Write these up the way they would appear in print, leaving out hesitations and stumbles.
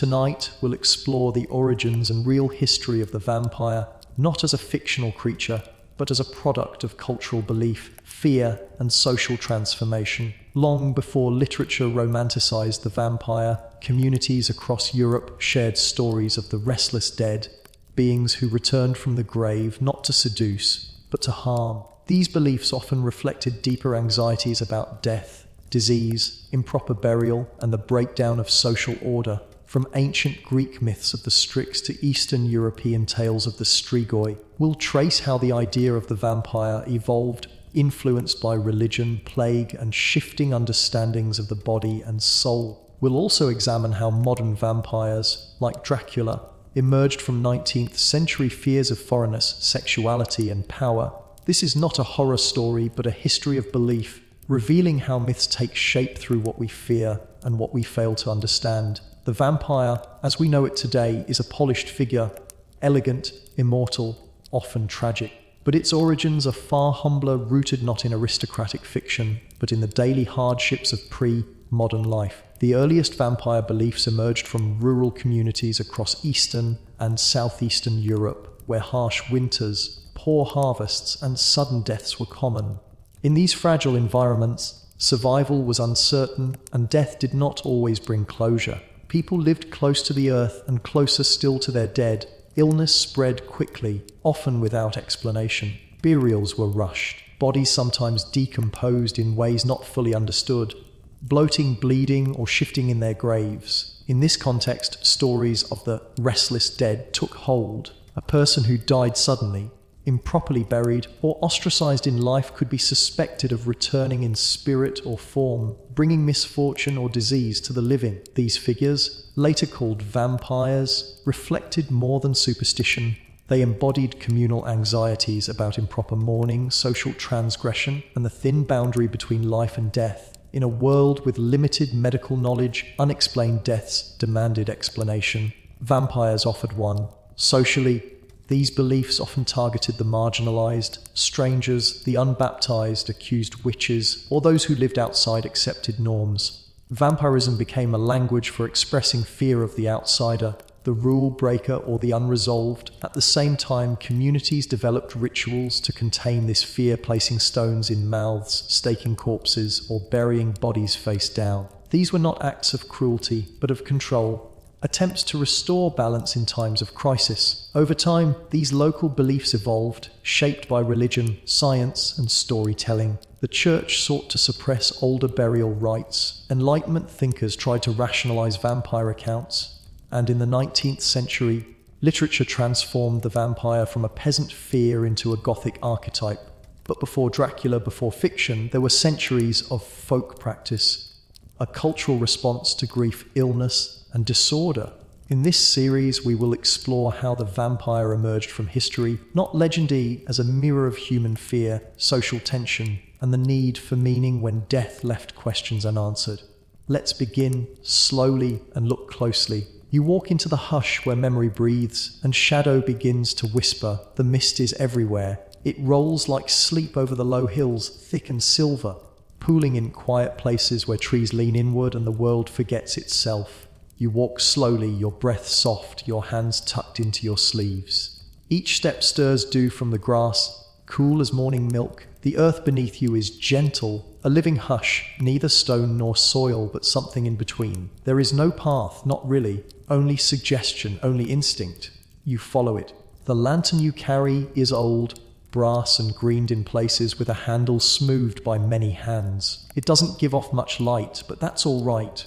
Tonight, we'll explore the origins and real history of the vampire, not as a fictional creature, but as a product of cultural belief, fear, and social transformation. Long before literature romanticized the vampire, communities across Europe shared stories of the restless dead, beings who returned from the grave not to seduce, but to harm. These beliefs often reflected deeper anxieties about death, disease, improper burial, and the breakdown of social order. From ancient Greek myths of the Strix to Eastern European tales of the Strigoi, we'll trace how the idea of the vampire evolved, influenced by religion, plague, and shifting understandings of the body and soul. We'll also examine how modern vampires, like Dracula, emerged from 19th century fears of foreignness, sexuality, and power. This is not a horror story, but a history of belief, revealing how myths take shape through what we fear and what we fail to understand. The vampire, as we know it today, is a polished figure, elegant, immortal, often tragic. But its origins are far humbler, rooted not in aristocratic fiction, but in the daily hardships of pre-modern life. The earliest vampire beliefs emerged from rural communities across Eastern and Southeastern Europe, where harsh winters, poor harvests, and sudden deaths were common. In these fragile environments, survival was uncertain, and death did not always bring closure. People lived close to the earth and closer still to their dead. Illness spread quickly, often without explanation. Burials were rushed. Bodies sometimes decomposed in ways not fully understood, bloating, bleeding, or shifting in their graves. In this context, stories of the restless dead took hold. A person who died suddenly, improperly buried, or ostracized in life could be suspected of returning in spirit or form, bringing misfortune or disease to the living. These figures, later called vampires, reflected more than superstition. They embodied communal anxieties about improper mourning, social transgression, and the thin boundary between life and death. In a world with limited medical knowledge, unexplained deaths demanded explanation. Vampires offered one. Socially, these beliefs often targeted the marginalized, strangers, the unbaptized, accused witches, or those who lived outside accepted norms. Vampirism became a language for expressing fear of the outsider, the rule breaker, or the unresolved. At the same time, communities developed rituals to contain this fear, placing stones in mouths, staking corpses, or burying bodies face down. These were not acts of cruelty, but of control. Attempts to restore balance in times of crisis. Over time, these local beliefs evolved, shaped by religion, science, and storytelling. The church sought to suppress older burial rites. Enlightenment thinkers tried to rationalize vampire accounts. And in the 19th century, literature transformed the vampire from a peasant fear into a Gothic archetype. But before Dracula, before fiction, there were centuries of folk practice, a cultural response to grief, illness, and disorder. In this series, we will explore how the vampire emerged from history, not legendary, as a mirror of human fear, social tension, and the need for meaning when death left questions unanswered. Let's begin slowly and look closely. You walk into the hush where memory breathes, and shadow begins to whisper. The mist is everywhere. It rolls like sleep over the low hills, thick and silver, pooling in quiet places where trees lean inward and the world forgets itself. You walk slowly, your breath soft, your hands tucked into your sleeves. Each step stirs dew from the grass, cool as morning milk. The earth beneath you is gentle, a living hush, neither stone nor soil, but something in between. There is no path, not really, only suggestion, only instinct. You follow it. The lantern you carry is old, brass and greened in places with a handle smoothed by many hands. It doesn't give off much light, but that's all right.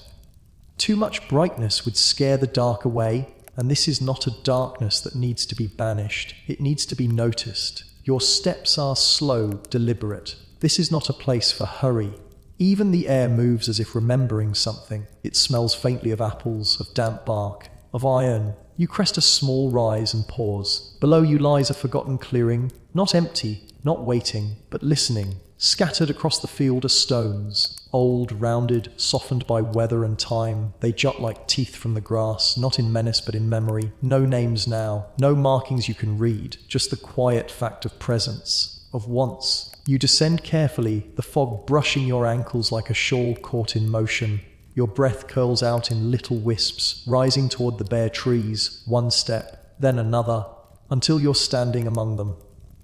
Too much brightness would scare the dark away, and this is not a darkness that needs to be banished. It needs to be noticed. Your steps are slow, deliberate. This is not a place for hurry. Even the air moves as if remembering something. It smells faintly of apples, of damp bark, of iron. You crest a small rise and pause. Below you lies a forgotten clearing, not empty, not waiting, but listening. Scattered across the field are stones, old, rounded, softened by weather and time. They jut like teeth from the grass, not in menace but in memory. No names now, no markings you can read, just the quiet fact of presence, of once. You descend carefully, the fog brushing your ankles like a shawl caught in motion. Your breath curls out in little wisps, rising toward the bare trees, one step, then another, until you're standing among them,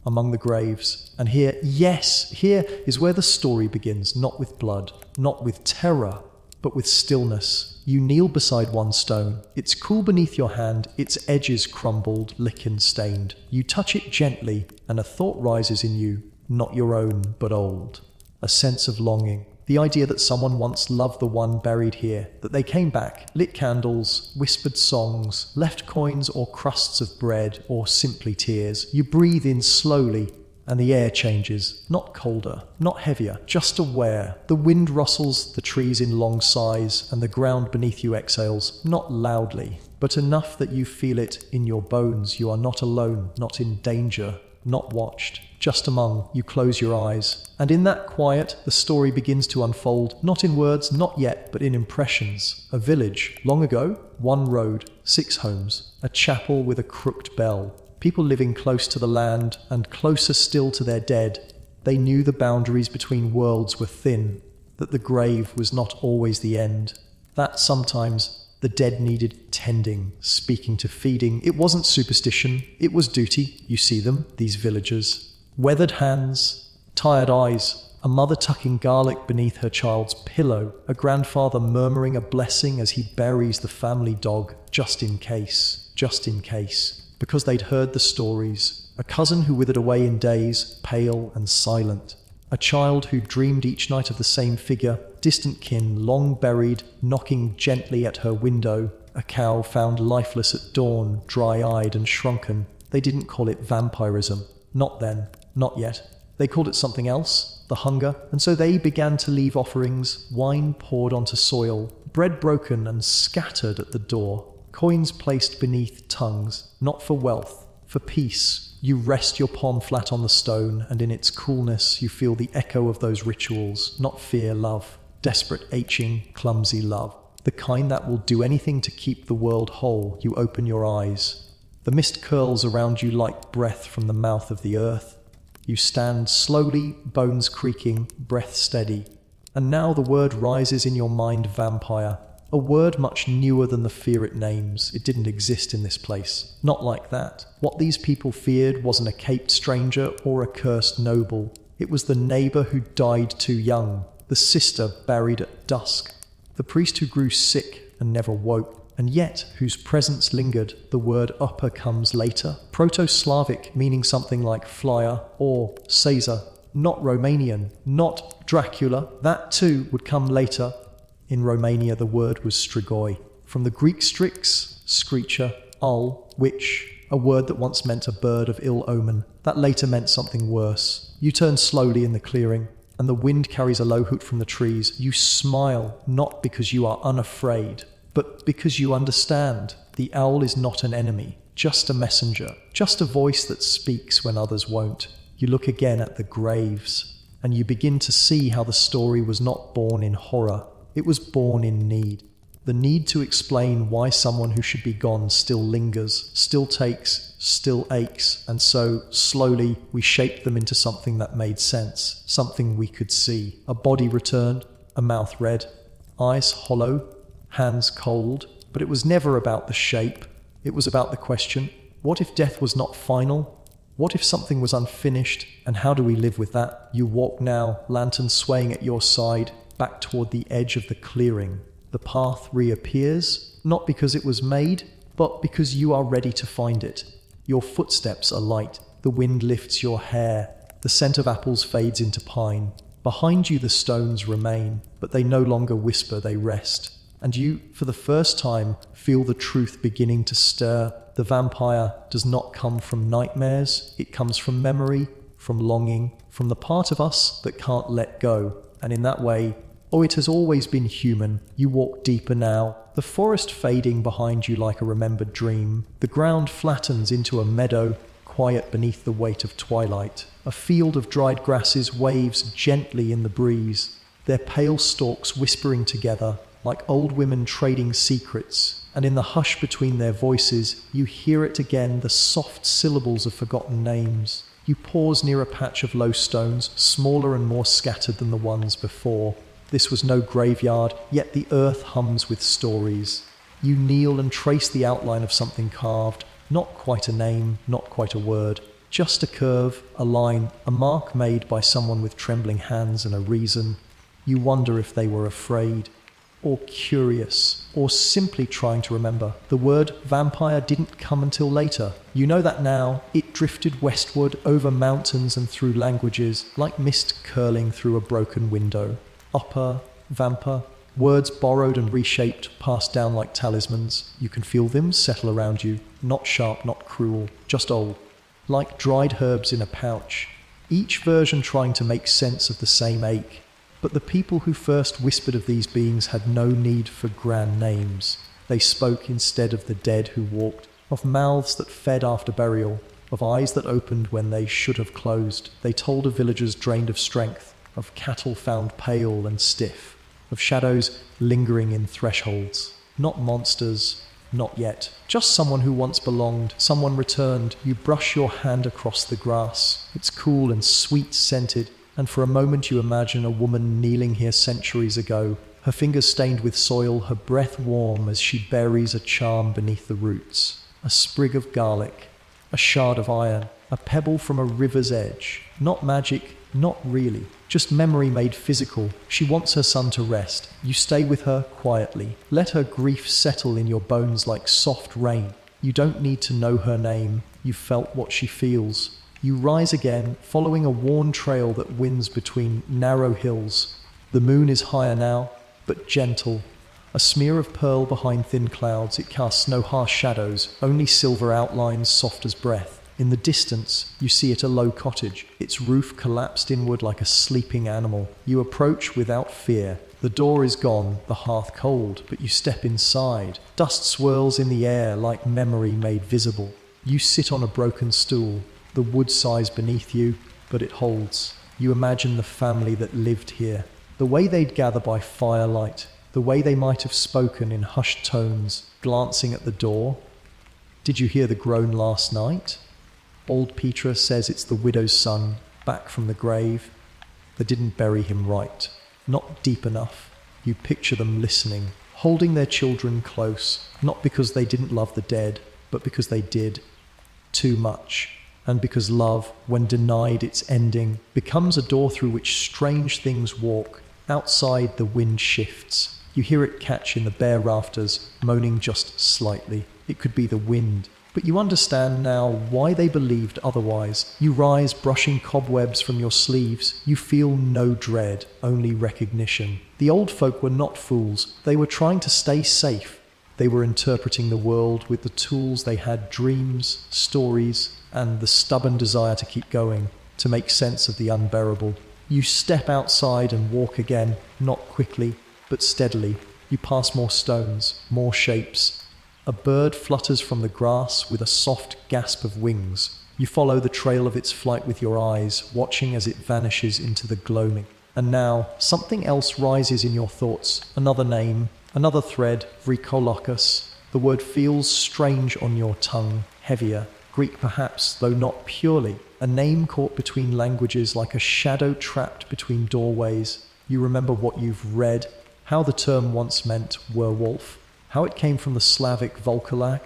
among the graves. And here, yes, here is where the story begins, not with blood, not with terror, but with stillness. You kneel beside one stone. It's cool beneath your hand, its edges crumbled, lichen-stained. You touch it gently, and a thought rises in you, not your own, but old. A sense of longing. The idea that someone once loved the one buried here, that they came back, lit candles, whispered songs, left coins or crusts of bread, or simply tears. You breathe in slowly, and the air changes, not colder, not heavier, just aware. The wind rustles the trees in long sighs, and the ground beneath you exhales, not loudly, but enough that you feel it in your bones. You are not alone, not in danger, not watched, just among. You close your eyes, and in that quiet, the story begins to unfold, not in words, not yet, but in impressions. A village, long ago, one road, 6 homes, a chapel with a crooked bell, people living close to the land and closer still to their dead. They knew the boundaries between worlds were thin, that the grave was not always the end, that sometimes the dead needed tending, speaking to feeding. It wasn't superstition, it was duty. You see them, these villagers. Weathered hands, tired eyes, a mother tucking garlic beneath her child's pillow, a grandfather murmuring a blessing as he buries the family dog, just in case, because they'd heard the stories. A cousin who withered away in days, pale and silent. A child who dreamed each night of the same figure, distant kin, long buried, knocking gently at her window. A cow found lifeless at dawn, dry-eyed and shrunken. They didn't call it vampirism. Not then, not yet. They called it something else, the hunger, and so they began to leave offerings, wine poured onto soil, bread broken and scattered at the door, coins placed beneath tongues, not for wealth, for peace. You rest your palm flat on the stone, and in its coolness you feel the echo of those rituals, not fear, love, desperate, aching, clumsy love, the kind that will do anything to keep the world whole. You open your eyes. The mist curls around you like breath from the mouth of the earth. You stand slowly, bones creaking, breath steady. And now the word rises in your mind, vampire. A word much newer than the fear it names. It didn't exist in this place. Not like that. What these people feared wasn't a caped stranger or a cursed noble. It was the neighbor who died too young, the sister buried at dusk, the priest who grew sick and never woke, and yet whose presence lingered. The word upper comes later. Proto-Slavic, meaning something like flyer or Caesar. Not Romanian, not Dracula. That too would come later. In Romania, the word was strigoi, from the Greek strix, screecher, ul, witch, a word that once meant a bird of ill omen, that later meant something worse. You turn slowly in the clearing, and the wind carries a low hoot from the trees. You smile, not because you are unafraid, but because you understand. The owl is not an enemy, just a messenger, just a voice that speaks when others won't. You look again at the graves, and you begin to see how the story was not born in horror. It was born in need. The need to explain why someone who should be gone still lingers, still takes, still aches, and so, slowly, we shaped them into something that made sense, something we could see. A body returned, a mouth red, eyes hollow, hands cold, but it was never about the shape. It was about the question, what if death was not final? What if something was unfinished? And how do we live with that? You walk now, lantern swaying at your side, back toward the edge of the clearing. The path reappears, not because it was made, but because you are ready to find it. Your footsteps are light, the wind lifts your hair, the scent of apples fades into pine. Behind you the stones remain, but they no longer whisper, they rest. And you, for the first time, feel the truth beginning to stir. The vampire does not come from nightmares, it comes from memory, from longing, from the part of us that can't let go. And in that way, oh, it has always been human. You walk deeper now, the forest fading behind you like a remembered dream. The ground flattens into a meadow, quiet beneath the weight of twilight. A field of dried grasses waves gently in the breeze, their pale stalks whispering together, like old women trading secrets. And in the hush between their voices, you hear it again, the soft syllables of forgotten names. You pause near a patch of low stones, smaller and more scattered than the ones before. This was no graveyard, yet the earth hums with stories. You kneel and trace the outline of something carved, not quite a name, not quite a word, just a curve, a line, a mark made by someone with trembling hands and a reason. You wonder if they were afraid, or curious, or simply trying to remember. The word vampire didn't come until later. You know that now. It drifted westward over mountains and through languages, like mist curling through a broken window. Upper, vampire, words borrowed and reshaped, passed down like talismans. You can feel them settle around you, not sharp, not cruel, just old, like dried herbs in a pouch, each version trying to make sense of the same ache. But the people who first whispered of these beings had no need for grand names. They spoke instead of the dead who walked, of mouths that fed after burial, of eyes that opened when they should have closed. They told of villagers drained of strength, of cattle found pale and stiff, of shadows lingering in thresholds. Not monsters, not yet. Just someone who once belonged, someone returned. You brush your hand across the grass. It's cool and sweet-scented, and for a moment you imagine a woman kneeling here centuries ago, her fingers stained with soil, her breath warm as she buries a charm beneath the roots. A sprig of garlic, a shard of iron, a pebble from a river's edge. Not magic, not really. Just memory made physical. She wants her son to rest. You stay with her quietly. Let her grief settle in your bones like soft rain. You don't need to know her name. You've felt what she feels. You rise again, following a worn trail that winds between narrow hills. The moon is higher now, but gentle. A smear of pearl behind thin clouds. It casts no harsh shadows, only silver outlines soft as breath. In the distance, you see it a low cottage, its roof collapsed inward like a sleeping animal. You approach without fear. The door is gone, the hearth cold, but you step inside. Dust swirls in the air like memory made visible. You sit on a broken stool. The wood sighs beneath you, but it holds. You imagine the family that lived here. The way they'd gather by firelight. The way they might have spoken in hushed tones, glancing at the door. Did you hear the groan last night? Old Petra says it's the widow's son, back from the grave. They didn't bury him right, not deep enough. You picture them listening, holding their children close, not because they didn't love the dead, but because they did. Too much. And because love, when denied its ending, becomes a door through which strange things walk. Outside, the wind shifts. You hear it catch in the bare rafters, moaning just slightly. It could be the wind. But you understand now why they believed otherwise. You rise, brushing cobwebs from your sleeves. You feel no dread, only recognition. The old folk were not fools. They were trying to stay safe. They were interpreting the world with the tools they had: dreams, stories, and the stubborn desire to keep going, to make sense of the unbearable. You step outside and walk again, not quickly, but steadily. You pass more stones, more shapes. A bird flutters from the grass with a soft gasp of wings. You follow the trail of its flight with your eyes, watching as it vanishes into the gloaming. And now, something else rises in your thoughts. Another name, another thread, Vrikolokos. The word feels strange on your tongue, heavier. Greek perhaps, though not purely. A name caught between languages, like a shadow trapped between doorways. You remember what you've read, how the term once meant werewolf, how it came from the Slavic Volkolak,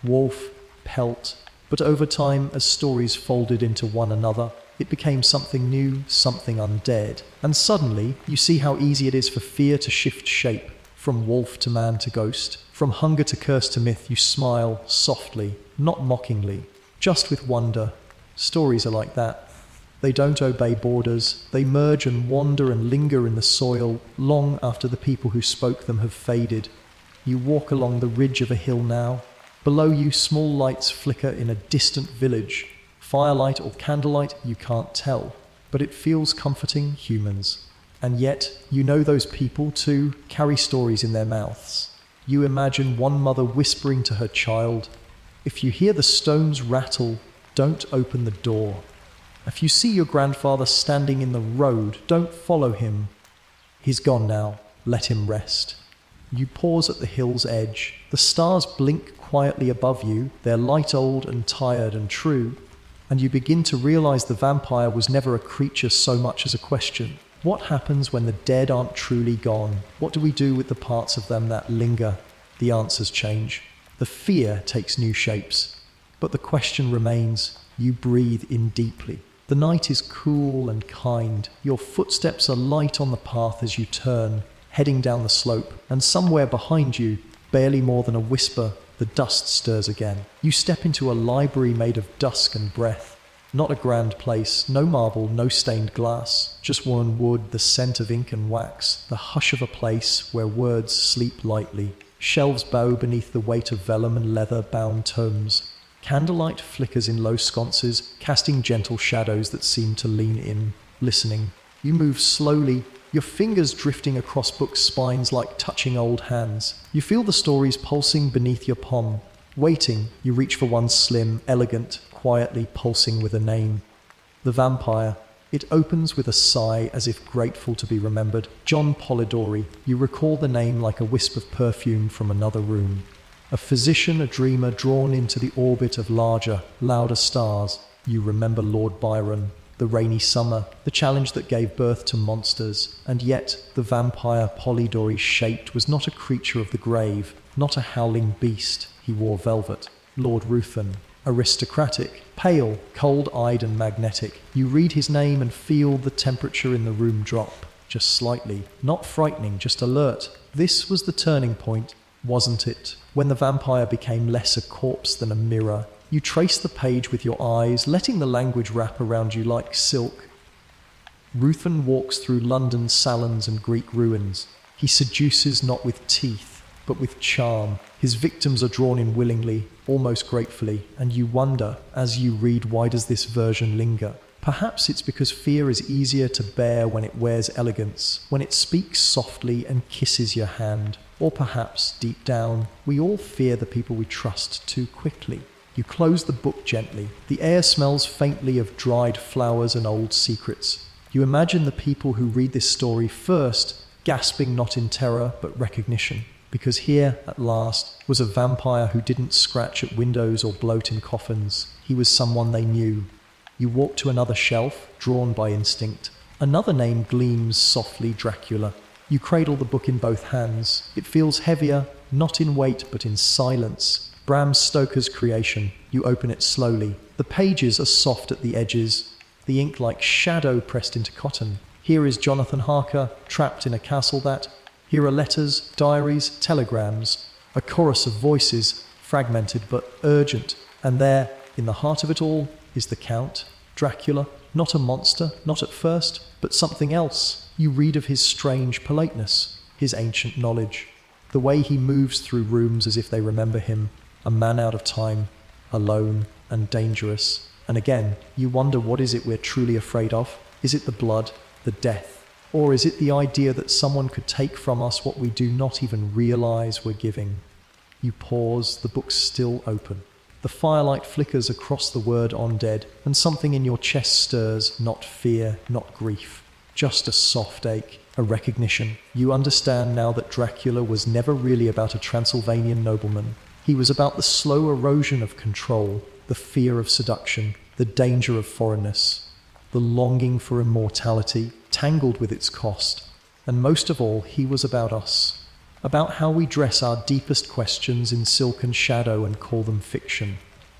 wolf, pelt. But over time, as stories folded into one another, it became something new, something undead. And suddenly, you see how easy it is for fear to shift shape, from wolf to man to ghost, from hunger to curse to myth. You smile softly, not mockingly, just with wonder. Stories are like that. They don't obey borders. They merge and wander and linger in the soil long after the people who spoke them have faded. You walk along the ridge of a hill now. Below you, small lights flicker in a distant village. Firelight or candlelight, you can't tell. But it feels comforting. Humans. And yet, you know those people too carry stories in their mouths. You imagine one mother whispering to her child, "If you hear the stones rattle, don't open the door. If you see your grandfather standing in the road, don't follow him. He's gone now, let him rest." You pause at the hill's edge. The stars blink quietly above you, their light old and tired and true, and you begin to realize the vampire was never a creature so much as a question. What happens when the dead aren't truly gone? What do we do with the parts of them that linger? The answers change. The fear takes new shapes. But the question remains. You breathe in deeply. The night is cool and kind. Your footsteps are light on the path as you turn, heading down the slope, and somewhere behind you, barely more than a whisper, the dust stirs again. You step into a library made of dusk and breath. Not a grand place, no marble, no stained glass, just worn wood, the scent of ink and wax, the hush of a place where words sleep lightly. Shelves bow beneath the weight of vellum and leather-bound tomes. Candlelight flickers in low sconces, casting gentle shadows that seem to lean in, listening. You move slowly, your fingers drifting across book spines like touching old hands. You feel the stories pulsing beneath your palm. Waiting, you reach for one slim, elegant, quietly pulsing with a name. The Vampire. It opens with a sigh as if grateful to be remembered. John Polidori. You recall the name like a wisp of perfume from another room. A physician, a dreamer drawn into the orbit of larger, louder stars. You remember Lord Byron, the rainy summer, the challenge that gave birth to monsters. And yet, the vampire Polidori shaped was not a creature of the grave, not a howling beast. He wore velvet. Lord Ruthven. Aristocratic, pale, cold-eyed and magnetic. You read his name and feel the temperature in the room drop, just slightly. Not frightening, just alert. This was the turning point, wasn't it? When the vampire became less a corpse than a mirror. You trace the page with your eyes, letting the language wrap around you like silk. Ruthven walks through London's salons and Greek ruins. He seduces not with teeth, but with charm. His victims are drawn in willingly, almost gratefully, and you wonder, as you read, why does this version linger? Perhaps it's because fear is easier to bear when it wears elegance, when it speaks softly and kisses your hand. Or perhaps, deep down, we all fear the people we trust too quickly. You close the book gently. The air smells faintly of dried flowers and old secrets. You imagine the people who read this story first, gasping not in terror, but recognition. Because here, at last, was a vampire who didn't scratch at windows or bloat in coffins. He was someone they knew. You walk to another shelf, drawn by instinct. Another name gleams softly, Dracula. You cradle the book in both hands. It feels heavier, not in weight, but in silence. Bram Stoker's creation. You open it slowly. The pages are soft at the edges, the ink like shadow pressed into cotton. Here is Jonathan Harker, trapped in a castle that... Here are letters, diaries, telegrams, a chorus of voices, fragmented but urgent. And there, in the heart of it all, is the Count, Dracula, not a monster, not at first, but something else. You read of his strange politeness, his ancient knowledge, the way he moves through rooms as if they remember him, a man out of time, alone and dangerous. And again, you wonder, what is it we're truly afraid of? Is it the blood, the death? Or is it the idea that someone could take from us what we do not even realize we're giving? You pause, the book's still open. The firelight flickers across the word undead, and something in your chest stirs, not fear, not grief, just a soft ache, a recognition. You understand now that Dracula was never really about a Transylvanian nobleman. He was about the slow erosion of control, the fear of seduction, the danger of foreignness, the longing for immortality, tangled with its cost. And most of all, he was about us, about how we dress our deepest questions in silken shadow and call them fiction.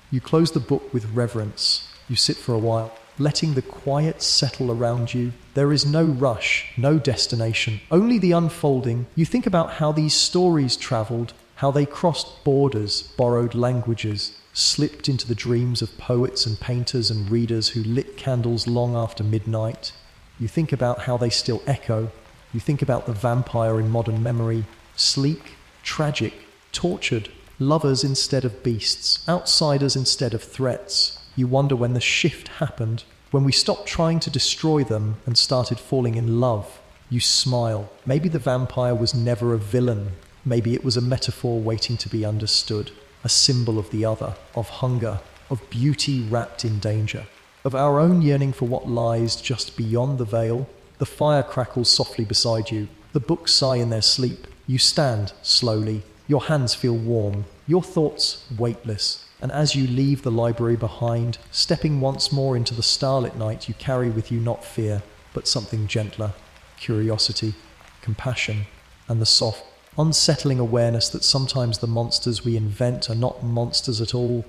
You close the book with reverence. You sit for a while, letting the quiet settle around you. There is no rush, no destination, only the unfolding. You think about how these stories traveled, how they crossed borders, borrowed languages, slipped into the dreams of poets and painters and readers who lit candles long after midnight. You think about how they still echo. You think about the vampire in modern memory, sleek, tragic, tortured, lovers instead of beasts, outsiders instead of threats. You wonder when the shift happened, when we stopped trying to destroy them and started falling in love. You smile. Maybe the vampire was never a villain. Maybe it was a metaphor waiting to be understood, a symbol of the other, of hunger, of beauty wrapped in danger, of our own yearning for what lies just beyond the veil. The fire crackles softly beside you. The books sigh in their sleep. You stand slowly. Your hands feel warm, your thoughts weightless. And as you leave the library behind, stepping once more into the starlit night, you carry with you not fear, but something gentler. curiosity, compassion, and the soft, unsettling awareness that sometimes the monsters we invent are not monsters at all,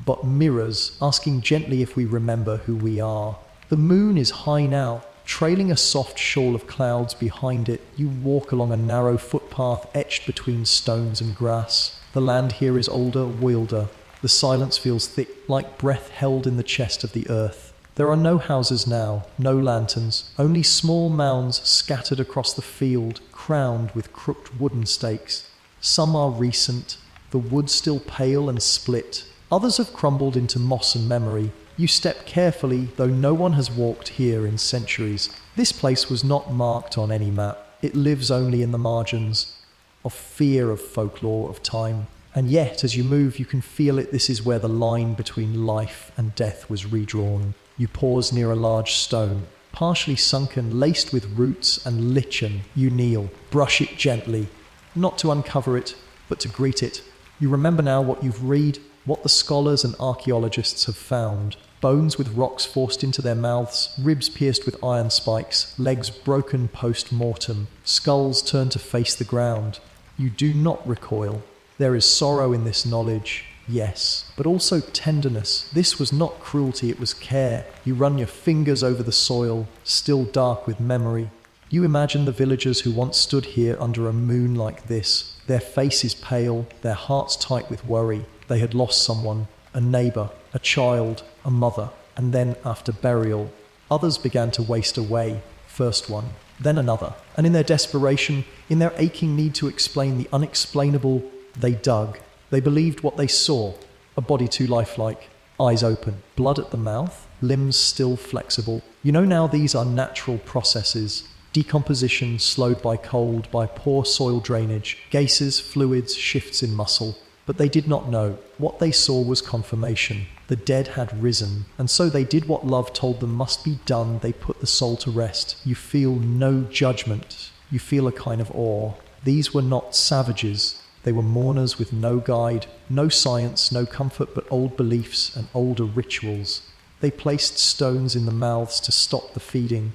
but mirrors asking gently if we remember who we are. The moon is high now, trailing a soft shawl of clouds behind it. You walk along a narrow footpath etched between stones and grass. The land here is older, wilder. The silence feels thick, like breath held in the chest of the earth. There are no houses now, no lanterns, only small mounds scattered across the field, crowned with crooked wooden stakes. Some are recent, the wood still pale and split. Others have crumbled into moss and memory. You step carefully, though no one has walked here in centuries. This place was not marked on any map. It lives only in the margins of fear, of folklore, of time. And yet, as you move, you can feel it. This is where the line between life and death was redrawn. You pause near a large stone, partially sunken, laced with roots and lichen. You kneel, brush it gently, not to uncover it, but to greet it. You remember now what you've read, what the scholars and archaeologists have found. Bones with rocks forced into their mouths, ribs pierced with iron spikes, legs broken post-mortem, skulls turned to face the ground. You do not recoil. There is sorrow in this knowledge, yes, but also tenderness. This was not cruelty, it was care. You run your fingers over the soil, still dark with memory. You imagine the villagers who once stood here under a moon like this. Their faces pale, their hearts tight with worry. They had lost someone, a neighbour, a child, a mother, and then after burial, others began to waste away. First one, then another. And in their desperation, in their aching need to explain the unexplainable, they dug. They believed what they saw, a body too lifelike, eyes open, blood at the mouth, limbs still flexible. You know now these are natural processes. Decomposition slowed by cold, by poor soil drainage, gases, fluids, shifts in muscle. But they did not know. What they saw was confirmation. The dead had risen, and so they did what love told them must be done. They put the soul to rest. You feel no judgment. You feel a kind of awe. These were not savages. They were mourners with no guide, no science, no comfort, but old beliefs and older rituals. They placed stones in the mouths to stop the feeding.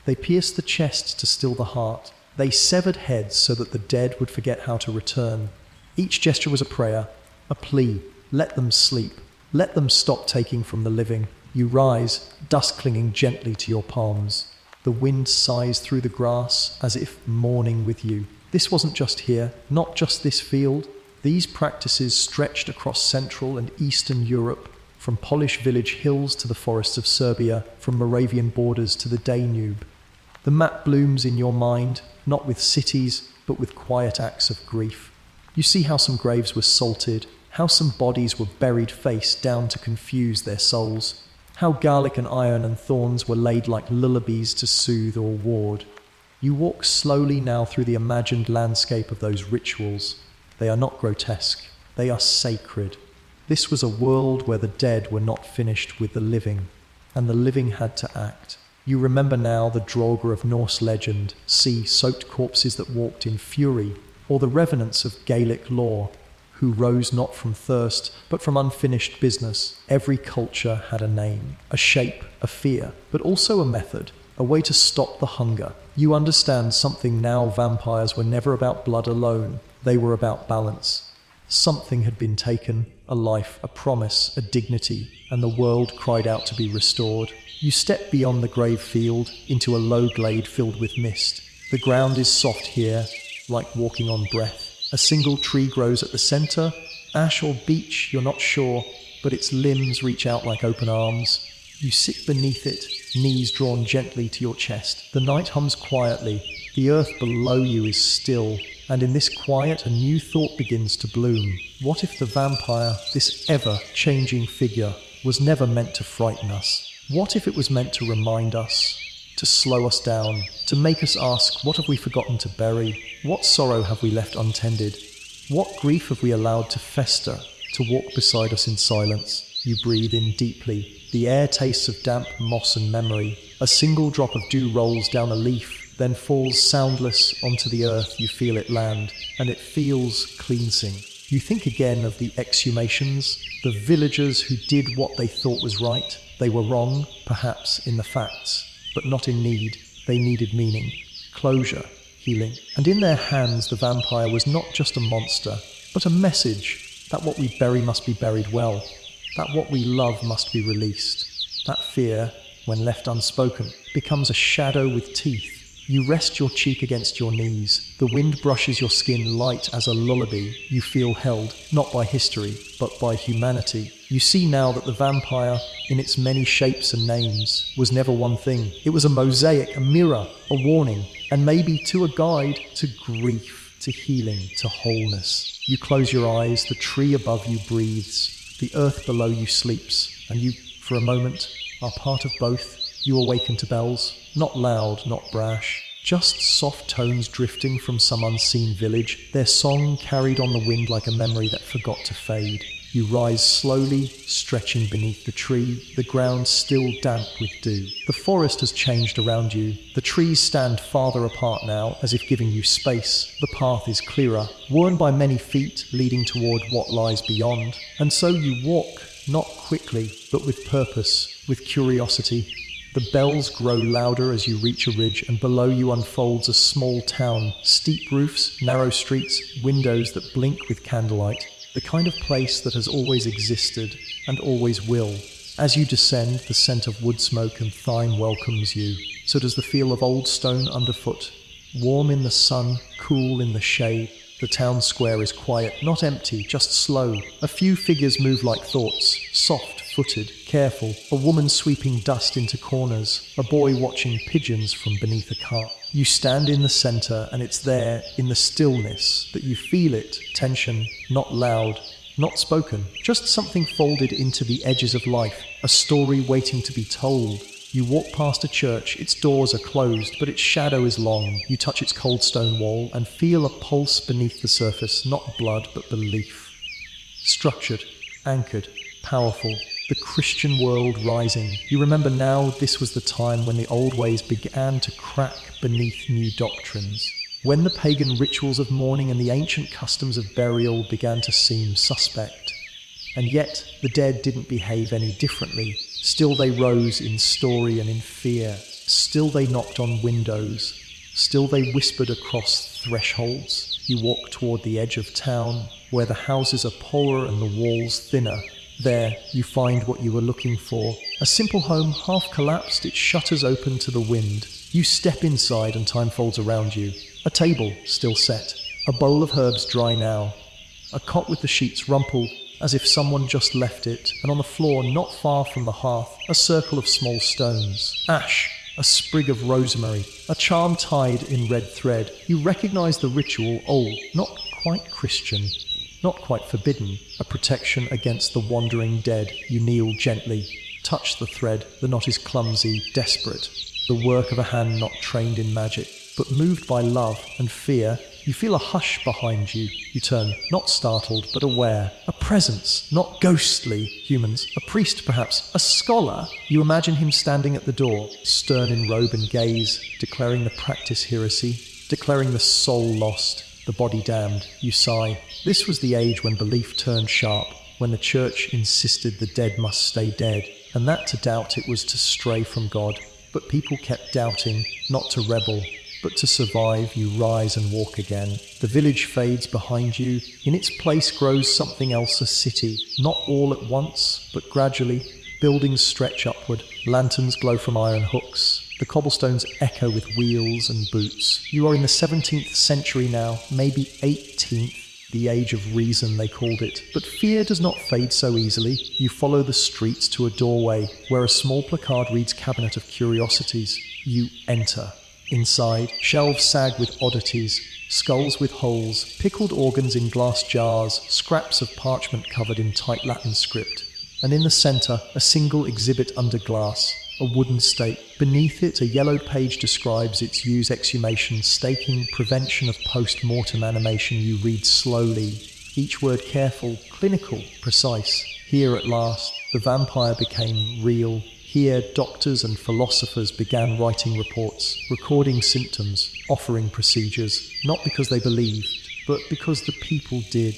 They pierced the chest to still the heart. They severed heads so that the dead would forget how to return. Each gesture was a prayer, a plea. Let them sleep. Let them stop taking from the living. You rise, dust clinging gently to your palms. The wind sighs through the grass as if mourning with you. This wasn't just here, not just this field. These practices stretched across Central and Eastern Europe, from Polish village hills to the forests of Serbia, from Moravian borders to the Danube. The map blooms in your mind, not with cities, but with quiet acts of grief. You see how some graves were salted, how some bodies were buried face down to confuse their souls, how garlic and iron and thorns were laid like lullabies to soothe or ward. You walk slowly now through the imagined landscape of those rituals. They are not grotesque, they are sacred. This was a world where the dead were not finished with the living, and the living had to act. You remember now the Draugr of Norse legend, sea-soaked corpses that walked in fury, or the revenants of Gaelic lore, who rose not from thirst, but from unfinished business. Every culture had a name, a shape, a fear, but also a method, a way to stop the hunger. You understand something now. Vampires were never about blood alone. They were about balance. Something had been taken, a life, a promise, a dignity, and the world cried out to be restored. You step beyond the grave field into a low glade filled with mist. The ground is soft here, like walking on breath. A single tree grows at the center, ash or beech, you're not sure, but its limbs reach out like open arms. You sit beneath it, knees drawn gently to your chest. The night hums quietly, the earth below you is still, and in this quiet a new thought begins to bloom. What if the vampire, this ever-changing figure, was never meant to frighten us? What if it was meant to remind us, to slow us down, to make us ask, what have we forgotten to bury? What sorrow have we left untended? What grief have we allowed to fester, to walk beside us in silence? You breathe in deeply. The air tastes of damp moss and memory. A single drop of dew rolls down a leaf, then falls soundless onto the earth. You feel it land, and it feels cleansing. You think again of the exhumations, the villagers who did what they thought was right. They were wrong, perhaps, in the facts, but not in need. They needed meaning. closure, healing. And in their hands, the vampire was not just a monster, but a message that what we bury must be buried well, that what we love must be released. That fear, when left unspoken, becomes a shadow with teeth. You rest your cheek against your knees. The wind brushes your skin light as a lullaby. You feel held, not by history, but by humanity. You see now that the vampire, in its many shapes and names, was never one thing. It was a mosaic, a mirror, a warning, and maybe to a guide to grief, to healing, to wholeness. You close your eyes, the tree above you breathes, the earth below you sleeps, and you, for a moment, are part of both. You awaken to bells, not loud, not brash, just soft tones drifting from some unseen village, their song carried on the wind like a memory that forgot to fade. You rise slowly, stretching beneath the tree, the ground still damp with dew. The forest has changed around you. The trees stand farther apart now, as if giving you space. The path is clearer, worn by many feet, leading toward what lies beyond. And so you walk, not quickly, but with purpose, with curiosity. The bells grow louder as you reach a ridge, and below you unfolds a small town, steep roofs, narrow streets, windows that blink with candlelight. The kind of place that has always existed and always will. As you descend, the scent of wood smoke and thyme welcomes you. So does the feel of old stone underfoot. Warm in the sun, cool in the shade. The town square is quiet, not empty, just slow. A few figures move like thoughts, soft-footed, careful. A woman sweeping dust into corners. A boy watching pigeons from beneath a cart. You stand in the center, and it's there, in the stillness, that you feel it. Tension, not loud, not spoken. Just something folded into the edges of life. A story waiting to be told. You walk past a church, its doors are closed, but its shadow is long. You touch its cold stone wall and feel a pulse beneath the surface, not blood, but belief. Structured, anchored, powerful, the Christian world rising. You remember now this was the time when the old ways began to crack beneath new doctrines. When the pagan rituals of mourning and the ancient customs of burial began to seem suspect. And yet, the dead didn't behave any differently. Still they rose in story and in fear. Still they knocked on windows. Still they whispered across thresholds. You walk toward the edge of town, where the houses are poorer and the walls thinner. There, you find what you were looking for. A simple home half collapsed, its shutters open to the wind. You step inside and time folds around you. A table, still set. A bowl of herbs dry now. A cot with the sheets rumpled, as if someone just left it, and on the floor, not far from the hearth, a circle of small stones. Ash, a sprig of rosemary, a charm tied in red thread. You recognize the ritual, old, not quite Christian, not quite forbidden, a protection against the wandering dead. You kneel gently, touch the thread, the knot is clumsy, desperate, the work of a hand not trained in magic, but moved by love and fear. You feel a hush behind you. You turn, not startled, but aware. A presence, not ghostly humans. A priest, perhaps. A scholar. You imagine him standing at the door, stern in robe and gaze, declaring the practice heresy, declaring the soul lost, the body damned. You sigh. This was the age when belief turned sharp, when the church insisted the dead must stay dead, and that to doubt it was to stray from God. But people kept doubting, not to rebel, but to survive. You rise and walk again. The village fades behind you. In its place grows something else, a city. Not all at once, but gradually. Buildings stretch upward. Lanterns glow from iron hooks. The cobblestones echo with wheels and boots. You are in the 17th century now, maybe 18th, the age of reason they called it. But fear does not fade so easily. You follow the streets to a doorway, where a small placard reads Cabinet of Curiosities. You enter. Inside, shelves sag with oddities, skulls with holes, pickled organs in glass jars, scraps of parchment covered in tight Latin script. And in the centre, a single exhibit under glass, a wooden stake. Beneath it, a yellowed page describes its use, exhumation, staking, prevention of post-mortem animation. You read slowly, each word careful, clinical, precise. Here at last, the vampire became real. Here, doctors and philosophers began writing reports, recording symptoms, offering procedures, not because they believed, but because the people did.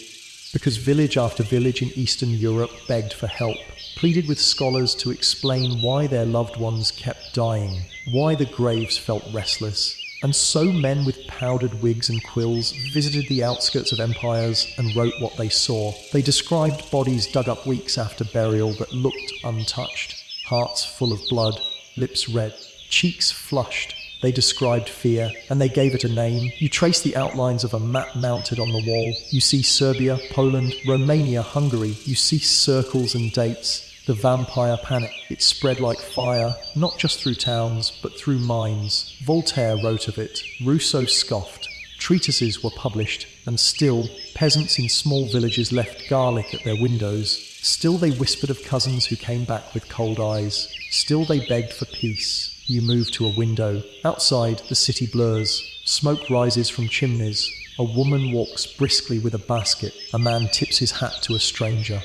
Because village after village in Eastern Europe begged for help, pleaded with scholars to explain why their loved ones kept dying, why the graves felt restless, And so men with powdered wigs and quills visited the outskirts of empires and wrote what they saw. They described bodies dug up weeks after burial that looked untouched, hearts full of blood, lips red, cheeks flushed. They described fear, and they gave it a name. You trace the outlines of a map mounted on the wall. You see Serbia, Poland, Romania, Hungary. You see circles and dates. The vampire panic. It spread like fire, not just through towns, but through minds. Voltaire wrote of it. Rousseau scoffed. Treatises were published, and still, peasants in small villages left garlic at their windows. Still they whispered of cousins who came back with cold eyes. Still they begged for peace. You move to a window. Outside, the city blurs. Smoke rises from chimneys. A woman walks briskly with a basket. A man tips his hat to a stranger.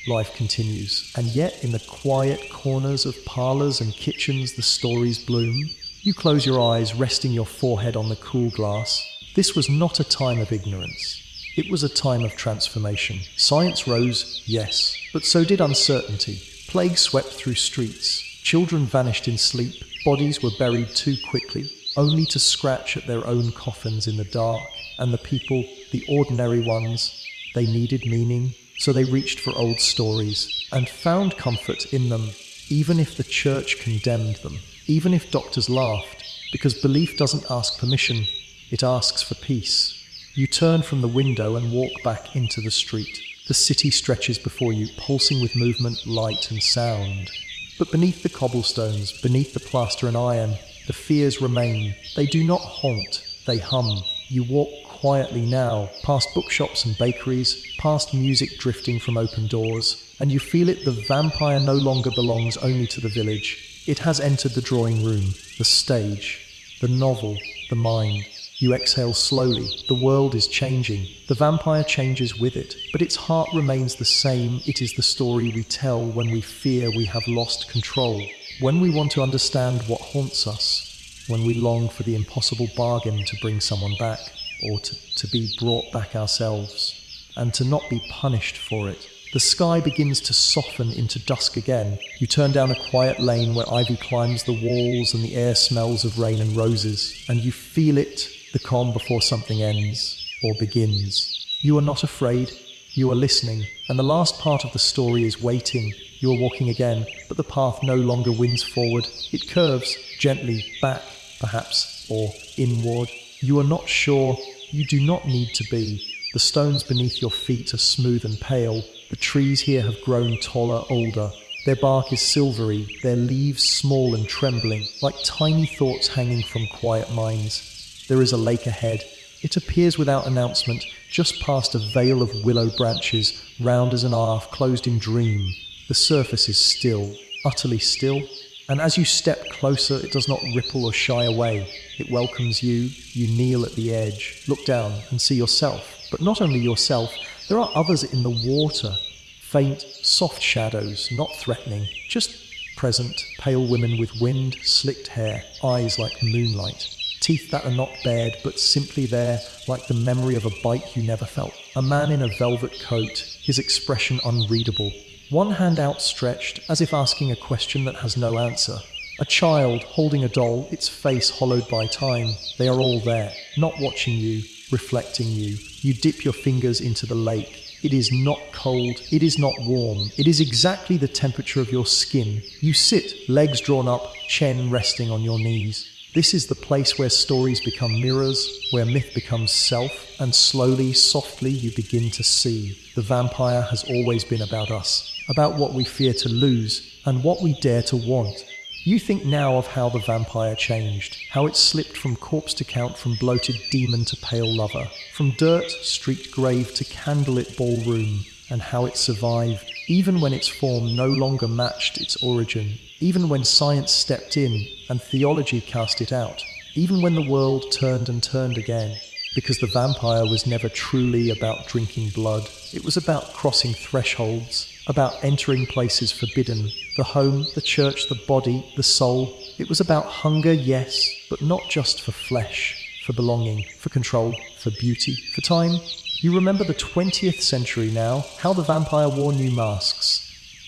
Life continues. And yet, in the quiet corners of parlours and kitchens, the stories bloom. You close your eyes, resting your forehead on the cool glass. This was not a time of ignorance. It was a time of transformation. Science rose, yes, but so did uncertainty. Plague swept through streets. Children vanished in sleep. Bodies were buried too quickly, only to scratch at their own coffins in the dark. And the people, the ordinary ones, they needed meaning, so they reached for old stories and found comfort in them, even if the church condemned them, even if doctors laughed, because belief doesn't ask permission, it asks for peace. You turn from the window and walk back into the street. The city stretches before you, pulsing with movement, light and sound. But beneath the cobblestones, beneath the plaster and iron, the fears remain. They do not haunt, they hum. You walk quietly now, past bookshops and bakeries, past music drifting from open doors, and you feel it. The vampire no longer belongs only to the village. It has entered the drawing room, the stage, the novel, the mind. You exhale slowly. The world is changing. The vampire changes with it, but its heart remains the same. It is the story we tell when we fear we have lost control, when we want to understand what haunts us, when we long for the impossible bargain to bring someone back, or to be brought back ourselves, and to not be punished for it. The sky begins to soften into dusk again. You turn down a quiet lane where ivy climbs the walls and the air smells of rain and roses, and you feel it, the calm before something ends or begins. You are not afraid, you are listening, and the last part of the story is waiting. You are walking again, but the path no longer winds forward. It curves gently back, perhaps, or inward. You are not sure. You do not need to be. The stones beneath your feet are smooth and pale. The trees here have grown taller, older. Their bark is silvery, their leaves small and trembling, like tiny thoughts hanging from quiet minds. There is a lake ahead. It appears without announcement, just past a veil of willow branches, round as an arf, closed in dream. The surface is still, utterly still, and as you step closer, it does not ripple or shy away. It welcomes you. You kneel at the edge, look down and see yourself. But not only yourself, there are others in the water. Faint, soft shadows, not threatening, just present, pale women with wind, slicked hair, eyes like moonlight. Teeth that are not bared, but simply there, like the memory of a bite you never felt. A man in a velvet coat, his expression unreadable. One hand outstretched, as if asking a question that has no answer. A child holding a doll, its face hollowed by time. They are all there, not watching you, reflecting you. You dip your fingers into the lake. It is not cold, it is not warm. It is exactly the temperature of your skin. You sit, legs drawn up, chin resting on your knees. This is the place where stories become mirrors, where myth becomes self, and slowly, softly you begin to see. The vampire has always been about us, about what we fear to lose, and what we dare to want. You think now of how the vampire changed, how it slipped from corpse to count, from bloated demon to pale lover, from dirt, streaked grave to candlelit ballroom, and how it survived, even when its form no longer matched its origin, even when science stepped in and theology cast it out, even when the world turned and turned again. Because the vampire was never truly about drinking blood. It was about crossing thresholds, about entering places forbidden, the home, the church, the body, the soul. It was about hunger, yes, but not just for flesh, for belonging, for control, for beauty, for time. You remember the 20th century now, how the vampire wore new masks.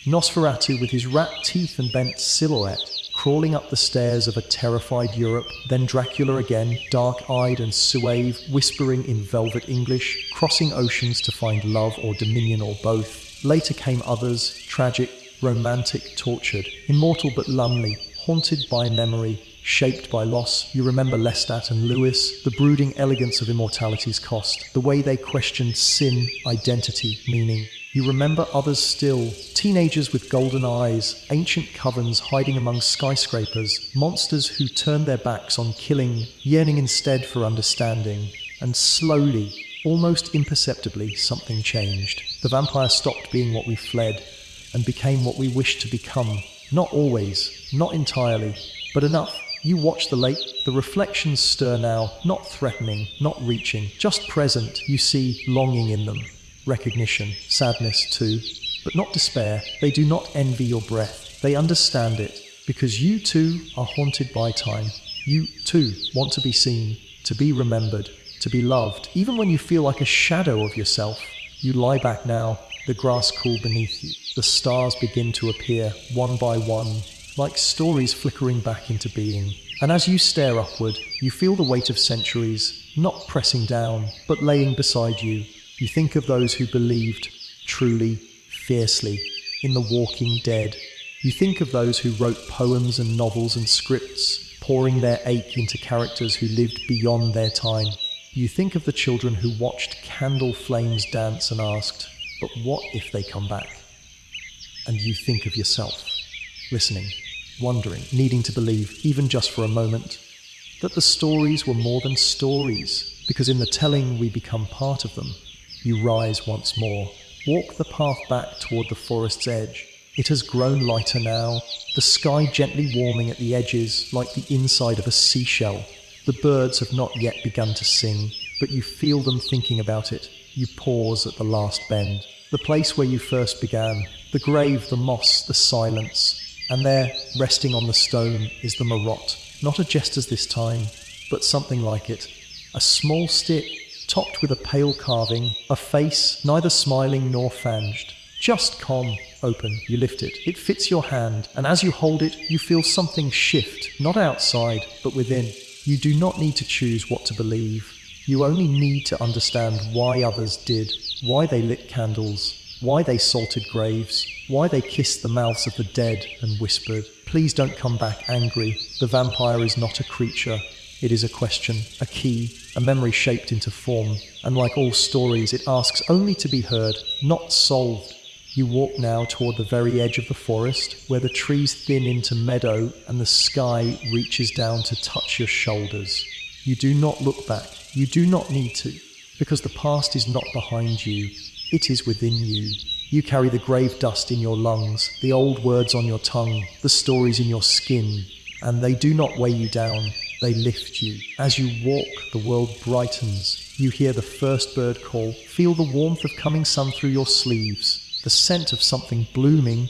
Nosferatu with his rat teeth and bent silhouette, crawling up the stairs of a terrified Europe, then Dracula again, dark-eyed and suave, whispering in velvet English, crossing oceans to find love or dominion or both. Later came others, tragic, romantic, tortured, immortal but lonely, haunted by memory, shaped by loss. You remember Lestat and Lewis, the brooding elegance of immortality's cost, the way they questioned sin, identity, meaning. You remember others still, teenagers with golden eyes, ancient covens hiding among skyscrapers, monsters who turned their backs on killing, yearning instead for understanding. And slowly, almost imperceptibly, something changed. The vampire stopped being what we fled and became what we wished to become. Not always, not entirely, but enough. You watch the lake, the reflections stir now, not threatening, not reaching, just present. You see longing in them. Recognition, sadness too, but not despair. They do not envy your breath. They understand it, because you too are haunted by time. You too want to be seen, to be remembered, to be loved. Even when you feel like a shadow of yourself, you lie back now, the grass cool beneath you. The stars begin to appear, one by one, like stories flickering back into being. And as you stare upward, you feel the weight of centuries, not pressing down, but laying beside you. You think of those who believed, truly, fiercely, in the walking dead. You think of those who wrote poems and novels and scripts, pouring their ache into characters who lived beyond their time. You think of the children who watched candle flames dance and asked, but what if they come back? And you think of yourself, listening, wondering, needing to believe, even just for a moment, that the stories were more than stories, because in the telling we become part of them. You rise once more, walk the path back toward the forest's edge. It has grown lighter now, the sky gently warming at the edges like the inside of a seashell. The birds have not yet begun to sing, but you feel them thinking about it. You pause at the last bend, the place where you first began, the grave, the moss, the silence. And there, resting on the stone, is the marotte, not a jester's this time, but something like it. A small stick, topped with a pale carving, a face neither smiling nor fanged, just calm, open. You lift it. It fits your hand, and as you hold it, you feel something shift, not outside, but within. You do not need to choose what to believe. You only need to understand why others did, why they lit candles, why they salted graves, why they kissed the mouths of the dead and whispered, "Please don't come back angry. The vampire is not a creature. It is a question, a key, a memory shaped into form, and like all stories, it asks only to be heard, not solved." You walk now toward the very edge of the forest, where the trees thin into meadow and the sky reaches down to touch your shoulders. You do not look back. You do not need to, because the past is not behind you. It is within you. You carry the grave dust in your lungs, the old words on your tongue, the stories in your skin, and they do not weigh you down. They lift you. As you walk, the world brightens. You hear the first bird call, feel the warmth of coming sun through your sleeves, the scent of something blooming,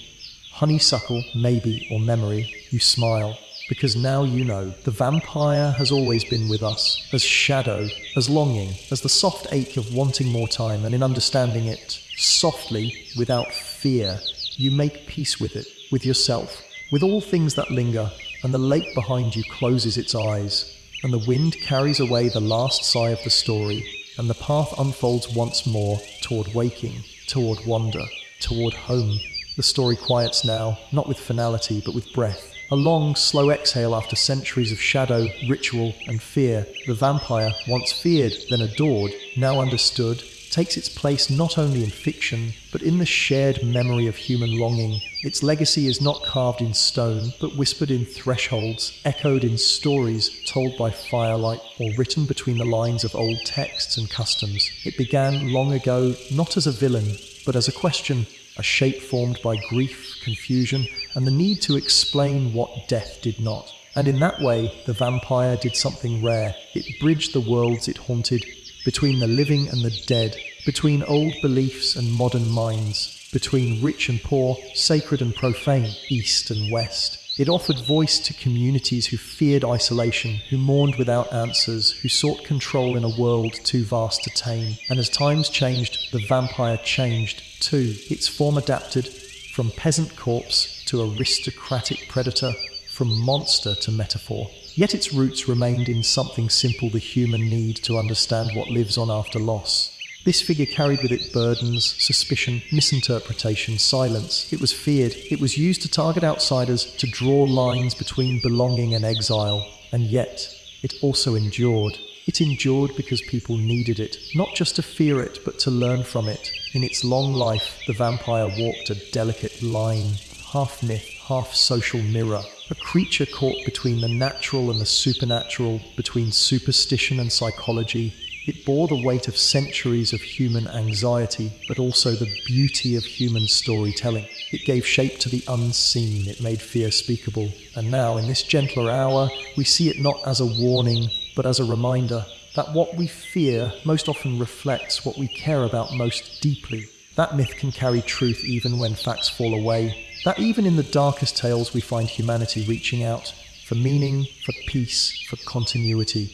honeysuckle, maybe, or memory. You smile, because now you know the vampire has always been with us, as shadow, as longing, as the soft ache of wanting more time, and in understanding it, softly, without fear, you make peace with it, with yourself, with all things that linger, and the lake behind you closes its eyes, and the wind carries away the last sigh of the story, and the path unfolds once more toward waking, toward wonder, toward home. The story quiets now, not with finality, but with breath. A long, slow exhale after centuries of shadow, ritual, and fear. The vampire, once feared, then adored, now understood, takes its place not only in fiction, but in the shared memory of human longing. Its legacy is not carved in stone, but whispered in thresholds, echoed in stories told by firelight, or written between the lines of old texts and customs. It began long ago, not as a villain, but as a question, a shape formed by grief, confusion, and the need to explain what death did not. And in that way, the vampire did something rare. It bridged the worlds it haunted, between the living and the dead, between old beliefs and modern minds, between rich and poor, sacred and profane, east and west. It offered voice to communities who feared isolation, who mourned without answers, who sought control in a world too vast to tame. And as times changed, the vampire changed too. Its form adapted, from peasant corpse to aristocratic predator, from monster to metaphor. Yet its roots remained in something simple, the human need to understand what lives on after loss. This figure carried with it burdens, suspicion, misinterpretation, silence. It was feared. It was used to target outsiders, to draw lines between belonging and exile. And yet, it also endured. It endured because people needed it, not just to fear it, but to learn from it. In its long life, the vampire walked a delicate line, half myth, half social mirror, a creature caught between the natural and the supernatural, between superstition and psychology. It bore the weight of centuries of human anxiety, but also the beauty of human storytelling. It gave shape to the unseen, it made fear speakable. And now, in this gentler hour, we see it not as a warning, but as a reminder that what we fear most often reflects what we care about most deeply. That myth can carry truth even when facts fall away. That even in the darkest tales we find humanity reaching out for meaning, for peace, for continuity.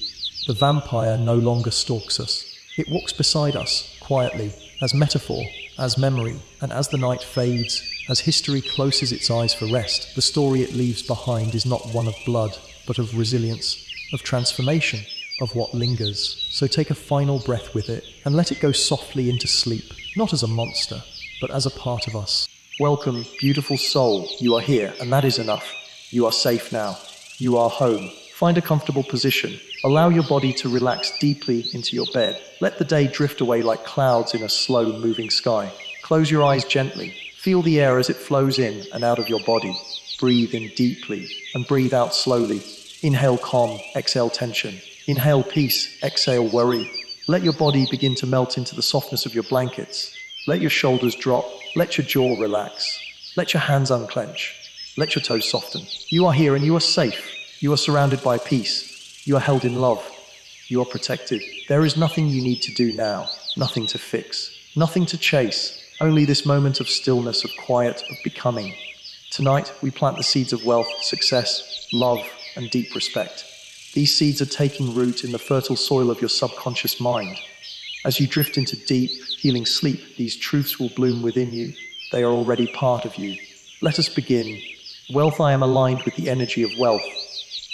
The vampire no longer stalks us. It walks beside us, quietly, as metaphor, as memory, and as the night fades, as history closes its eyes for rest, the story it leaves behind is not one of blood, but of resilience, of transformation, of what lingers. So take a final breath with it, and let it go softly into sleep, not as a monster, but as a part of us. Welcome, beautiful soul, you are here, and that is enough. You are safe now. You are home. Find a comfortable position. Allow your body to relax deeply into your bed. Let the day drift away like clouds in a slow-moving sky. Close your eyes gently. Feel the air as it flows in and out of your body. Breathe in deeply and breathe out slowly. Inhale calm, exhale tension. Inhale peace, exhale worry. Let your body begin to melt into the softness of your blankets. Let your shoulders drop. Let your jaw relax. Let your hands unclench. Let your toes soften. You are here and you are safe. You are surrounded by peace. You are held in love. You are protected. There is nothing you need to do now, nothing to fix, nothing to chase, only this moment of stillness, of quiet, of becoming. Tonight, we plant the seeds of wealth, success, love, and deep respect. These seeds are taking root in the fertile soil of your subconscious mind. As you drift into deep, healing sleep, these truths will bloom within you. They are already part of you. Let us begin. Wealth, I am aligned with the energy of wealth.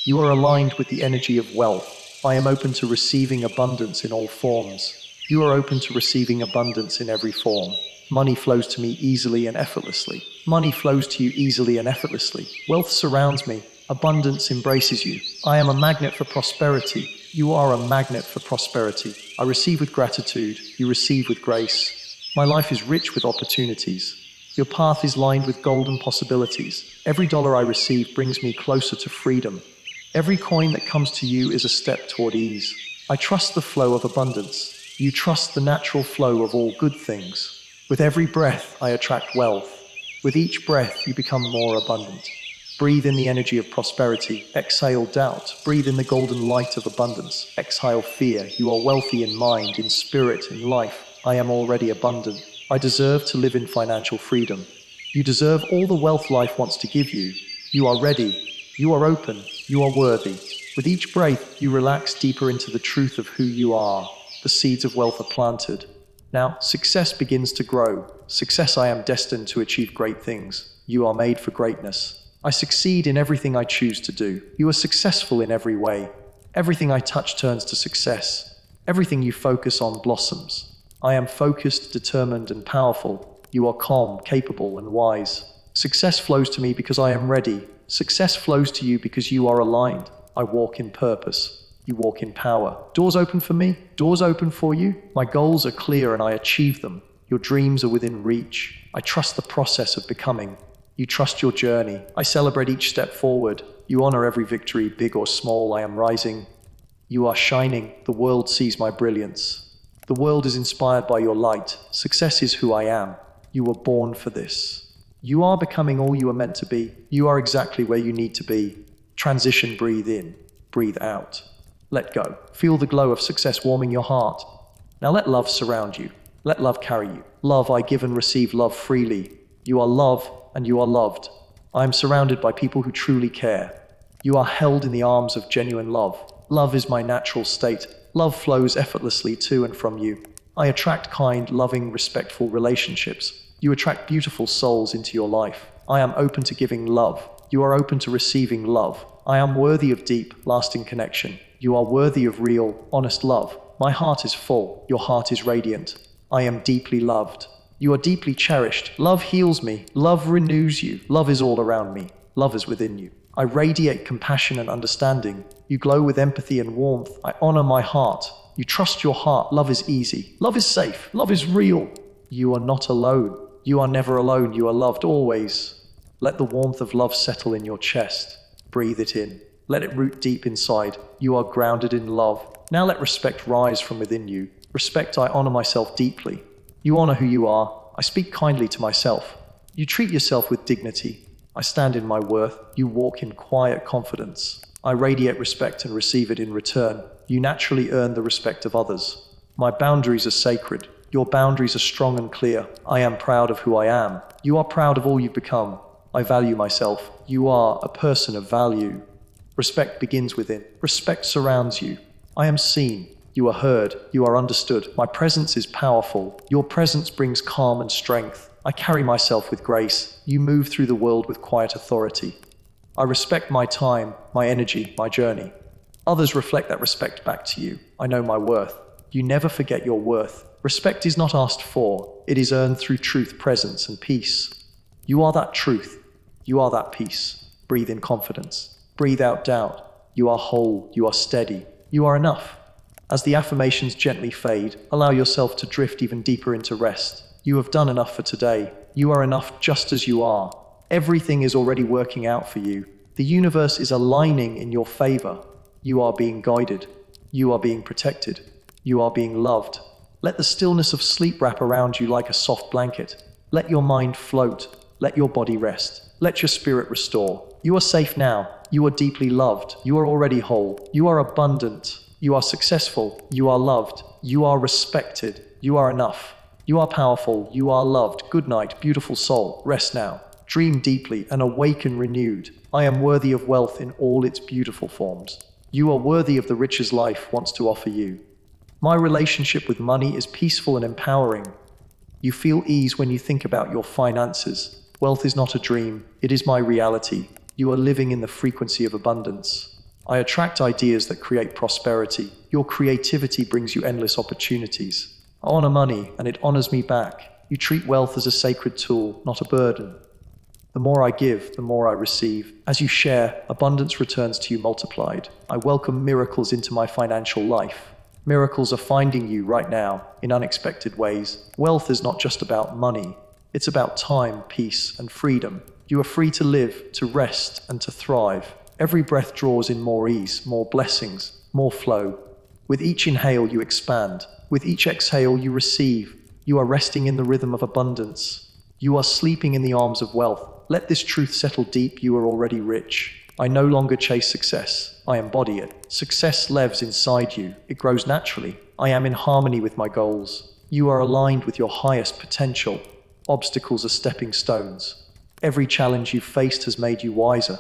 You are aligned with the energy of wealth. I am open to receiving abundance in all forms. You are open to receiving abundance in every form. Money flows to me easily and effortlessly. Money flows to you easily and effortlessly. Wealth surrounds me. Abundance embraces you. I am a magnet for prosperity. You are a magnet for prosperity. I receive with gratitude. You receive with grace. My life is rich with opportunities. Your path is lined with golden possibilities. Every dollar I receive brings me closer to freedom. Every coin that comes to you is a step toward ease. I trust the flow of abundance. You trust the natural flow of all good things. With every breath, I attract wealth. With each breath, you become more abundant. Breathe in the energy of prosperity. Exhale doubt. Breathe in the golden light of abundance. Exhale fear. You are wealthy in mind, in spirit, in life. I am already abundant. I deserve to live in financial freedom. You deserve all the wealth life wants to give you. You are ready. You are open. You are worthy. With each breath, you relax deeper into the truth of who you are. The seeds of wealth are planted. Now, success begins to grow. Success, I am destined to achieve great things. You are made for greatness. I succeed in everything I choose to do. You are successful in every way. Everything I touch turns to success. Everything you focus on blossoms. I am focused, determined, and powerful. You are calm, capable, and wise. Success flows to me because I am ready. Success flows to you because you are aligned. I walk in purpose. You walk in power. Doors open for me. Doors open for you. My goals are clear and I achieve them. Your dreams are within reach. I trust the process of becoming. You trust your journey. I celebrate each step forward. You honor every victory, big or small. I am rising. You are shining. The world sees my brilliance. The world is inspired by your light. Success is who I am. You were born for this. You are becoming all you are meant to be. You are exactly where you need to be. Transition, breathe in, breathe out. Let go. Feel the glow of success warming your heart. Now let love surround you. Let love carry you. Love, I give and receive love freely. You are love and you are loved. I am surrounded by people who truly care. You are held in the arms of genuine love. Love is my natural state. Love flows effortlessly to and from you. I attract kind, loving, respectful relationships. You attract beautiful souls into your life. I am open to giving love. You are open to receiving love. I am worthy of deep, lasting connection. You are worthy of real, honest love. My heart is full. Your heart is radiant. I am deeply loved. You are deeply cherished. Love heals me. Love renews you. Love is all around me. Love is within you. I radiate compassion and understanding. You glow with empathy and warmth. I honor my heart. You trust your heart. Love is easy. Love is safe. Love is real. You are not alone. You are never alone. You are loved always. Let the warmth of love settle in your chest. Breathe it in. Let it root deep inside. You are grounded in love. Now let respect rise from within you. Respect, I honor myself deeply. You honor who you are. I speak kindly to myself. You treat yourself with dignity. I stand in my worth. You walk in quiet confidence. I radiate respect and receive it in return. You naturally earn the respect of others. My boundaries are sacred. Your boundaries are strong and clear. I am proud of who I am. You are proud of all you've become. I value myself. You are a person of value. Respect begins within. Respect surrounds you. I am seen. You are heard. You are understood. My presence is powerful. Your presence brings calm and strength. I carry myself with grace. You move through the world with quiet authority. I respect my time, my energy, my journey. Others reflect that respect back to you. I know my worth. You never forget your worth. Respect is not asked for. It is earned through truth, presence, and peace. You are that truth. You are that peace. Breathe in confidence. Breathe out doubt. You are whole. You are steady. You are enough. As the affirmations gently fade, allow yourself to drift even deeper into rest. You have done enough for today. You are enough just as you are. Everything is already working out for you. The universe is aligning in your favor. You are being guided. You are being protected. You are being loved. Let the stillness of sleep wrap around you like a soft blanket. Let your mind float. Let your body rest. Let your spirit restore. You are safe now. You are deeply loved. You are already whole. You are abundant. You are successful. You are loved. You are respected. You are enough. You are powerful. You are loved. Good night, beautiful soul. Rest now. Dream deeply and awaken renewed. I am worthy of wealth in all its beautiful forms. You are worthy of the riches life wants to offer you. My relationship with money is peaceful and empowering. You feel ease when you think about your finances. Wealth is not a dream. It is my reality. You are living in the frequency of abundance. I attract ideas that create prosperity. Your creativity brings you endless opportunities. I honor money, and it honors me back. You treat wealth as a sacred tool, not a burden. The more I give, the more I receive. As you share, abundance returns to you multiplied. I welcome miracles into my financial life. Miracles are finding you right now in unexpected ways. Wealth is not just about money. It's about time, peace, and freedom. You are free to live, to rest, and to thrive. Every breath draws in more ease, more blessings, more flow. With each inhale, you expand. With each exhale, you receive. You are resting in the rhythm of abundance. You are sleeping in the arms of wealth. Let this truth settle deep. You are already rich. I no longer chase success. I embody it. Success lives inside you. It grows naturally. I am in harmony with my goals. You are aligned with your highest potential. Obstacles are stepping stones. Every challenge you've faced has made you wiser.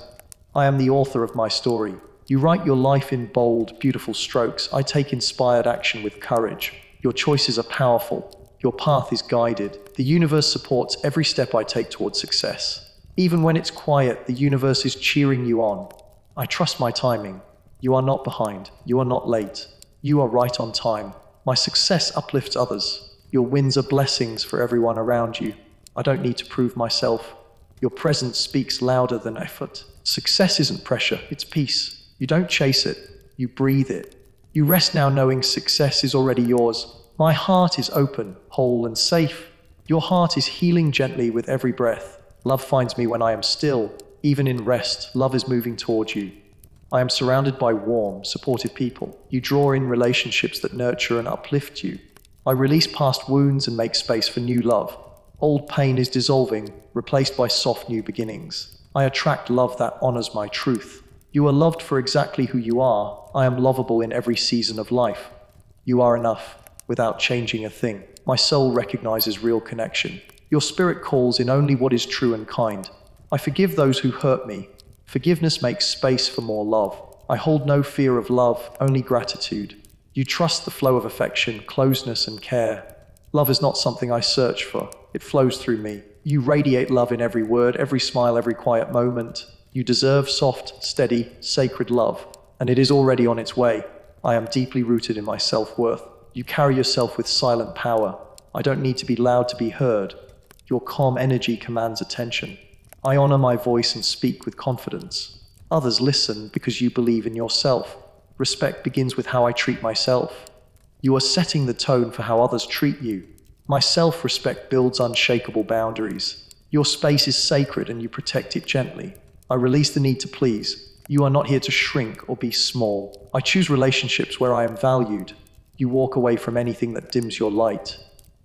I am the author of my story. You write your life in bold, beautiful strokes. I take inspired action with courage. Your choices are powerful. Your path is guided. The universe supports every step I take towards success. Even when it's quiet, the universe is cheering you on. I trust my timing. You are not behind. You are not late. You are right on time. My success uplifts others. Your wins are blessings for everyone around you. I don't need to prove myself. Your presence speaks louder than effort. Success isn't pressure, it's peace. You don't chase it, you breathe it. You rest now knowing success is already yours. My heart is open, whole, and safe. Your heart is healing gently with every breath. Love finds me when I am still. Even in rest, love is moving towards you. I am surrounded by warm, supportive people. You draw in relationships that nurture and uplift you. I release past wounds and make space for new love. Old pain is dissolving, replaced by soft new beginnings. I attract love that honors my truth. You are loved for exactly who you are. I am lovable in every season of life. You are enough, without changing a thing. My soul recognizes real connection. Your spirit calls in only what is true and kind. I forgive those who hurt me. Forgiveness makes space for more love. I hold no fear of love, only gratitude. You trust the flow of affection, closeness, and care. Love is not something I search for. It flows through me. You radiate love in every word, every smile, every quiet moment. You deserve soft, steady, sacred love, and it is already on its way. I am deeply rooted in my self-worth. You carry yourself with silent power. I don't need to be loud to be heard. Your calm energy commands attention. I honor my voice and speak with confidence. Others listen because you believe in yourself. Respect begins with how I treat myself. You are setting the tone for how others treat you. My self-respect builds unshakable boundaries. Your space is sacred and you protect it gently. I release the need to please. You are not here to shrink or be small. I choose relationships where I am valued. You walk away from anything that dims your light.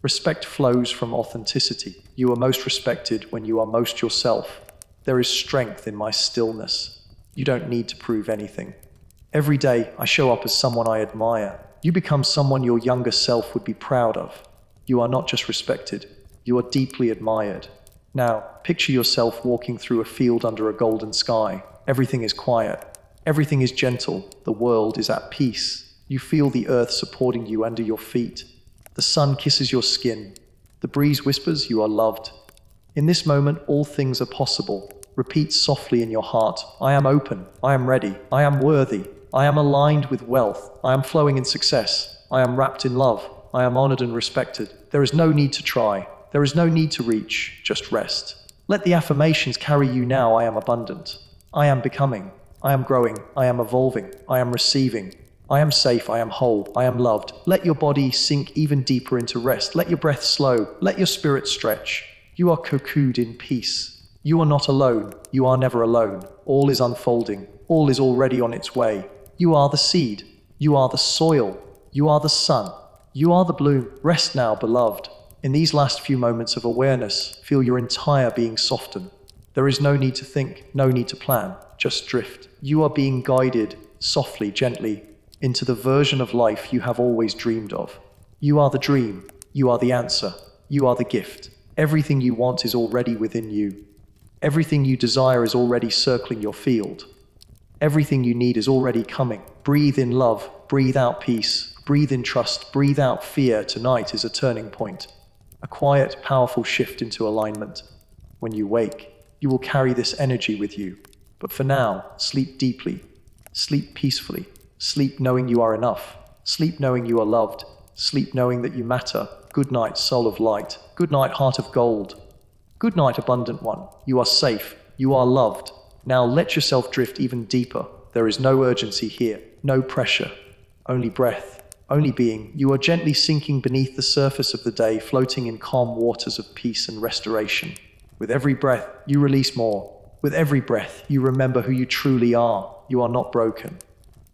Respect flows from authenticity. You are most respected when you are most yourself. There is strength in my stillness. You don't need to prove anything. Every day, I show up as someone I admire. You become someone your younger self would be proud of. You are not just respected, you are deeply admired. Now, picture yourself walking through a field under a golden sky. Everything is quiet. Everything is gentle. The world is at peace. You feel the earth supporting you under your feet. The sun kisses your skin. The breeze whispers you are loved. In this moment, all things are possible. Repeat softly in your heart, I am open, I am ready, I am worthy, I am aligned with wealth, I am flowing in success, I am wrapped in love, I am honored and respected. There is no need to try. There is no need to reach, just rest. Let the affirmations carry you now. I am abundant. I am becoming. I am growing. I am evolving. I am receiving. I am safe. I am whole. I am loved. Let your body sink even deeper into rest. Let your breath slow. Let your spirit stretch. You are cocooned in peace. You are not alone. You are never alone. All is unfolding. All is already on its way. You are the seed. You are the soil. You are the sun. You are the bloom. Rest now, beloved. In these last few moments of awareness, feel your entire being soften. There is no need to think, no need to plan, just drift. You are being guided, softly, gently, into the version of life you have always dreamed of. You are the dream. You are the answer. You are the gift. Everything you want is already within you. Everything you desire is already circling your field. Everything you need is already coming. Breathe in love, breathe out peace, breathe in trust, breathe out fear. Tonight is a turning point. A quiet, powerful shift into alignment. When you wake, you will carry this energy with you. But for now, sleep deeply. Sleep peacefully. Sleep knowing you are enough. Sleep knowing you are loved. Sleep knowing that you matter. Good night, soul of light. Good night, heart of gold. Good night, abundant one. You are safe. You are loved. Now let yourself drift even deeper. There is no urgency here. No pressure. Only breath. Only being. You are gently sinking beneath the surface of the day, floating in calm waters of peace and restoration. With every breath, you release more. With every breath, you remember who you truly are. You are not broken.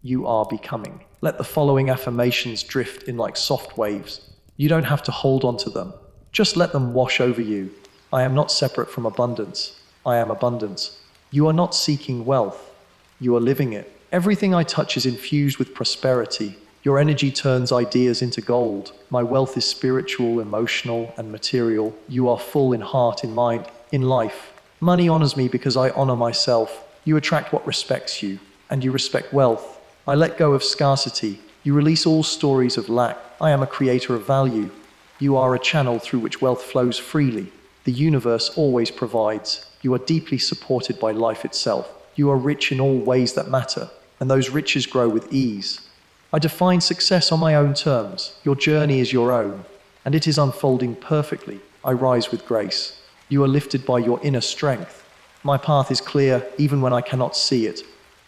You are becoming. Let the following affirmations drift in like soft waves. You don't have to hold on to them. Just let them wash over you. I am not separate from abundance. I am abundance. You are not seeking wealth. You are living it. Everything I touch is infused with prosperity. Your energy turns ideas into gold. My wealth is spiritual, emotional, and material. You are full in heart, in mind, in life. Money honors me because I honor myself. You attract what respects you, and you respect wealth. I let go of scarcity. You release all stories of lack. I am a creator of value. You are a channel through which wealth flows freely. The universe always provides. You are deeply supported by life itself. You are rich in all ways that matter, and those riches grow with ease. I define success on my own terms. Your journey is your own, and it is unfolding perfectly. I rise with grace. You are lifted by your inner strength. My path is clear, even when I cannot see it.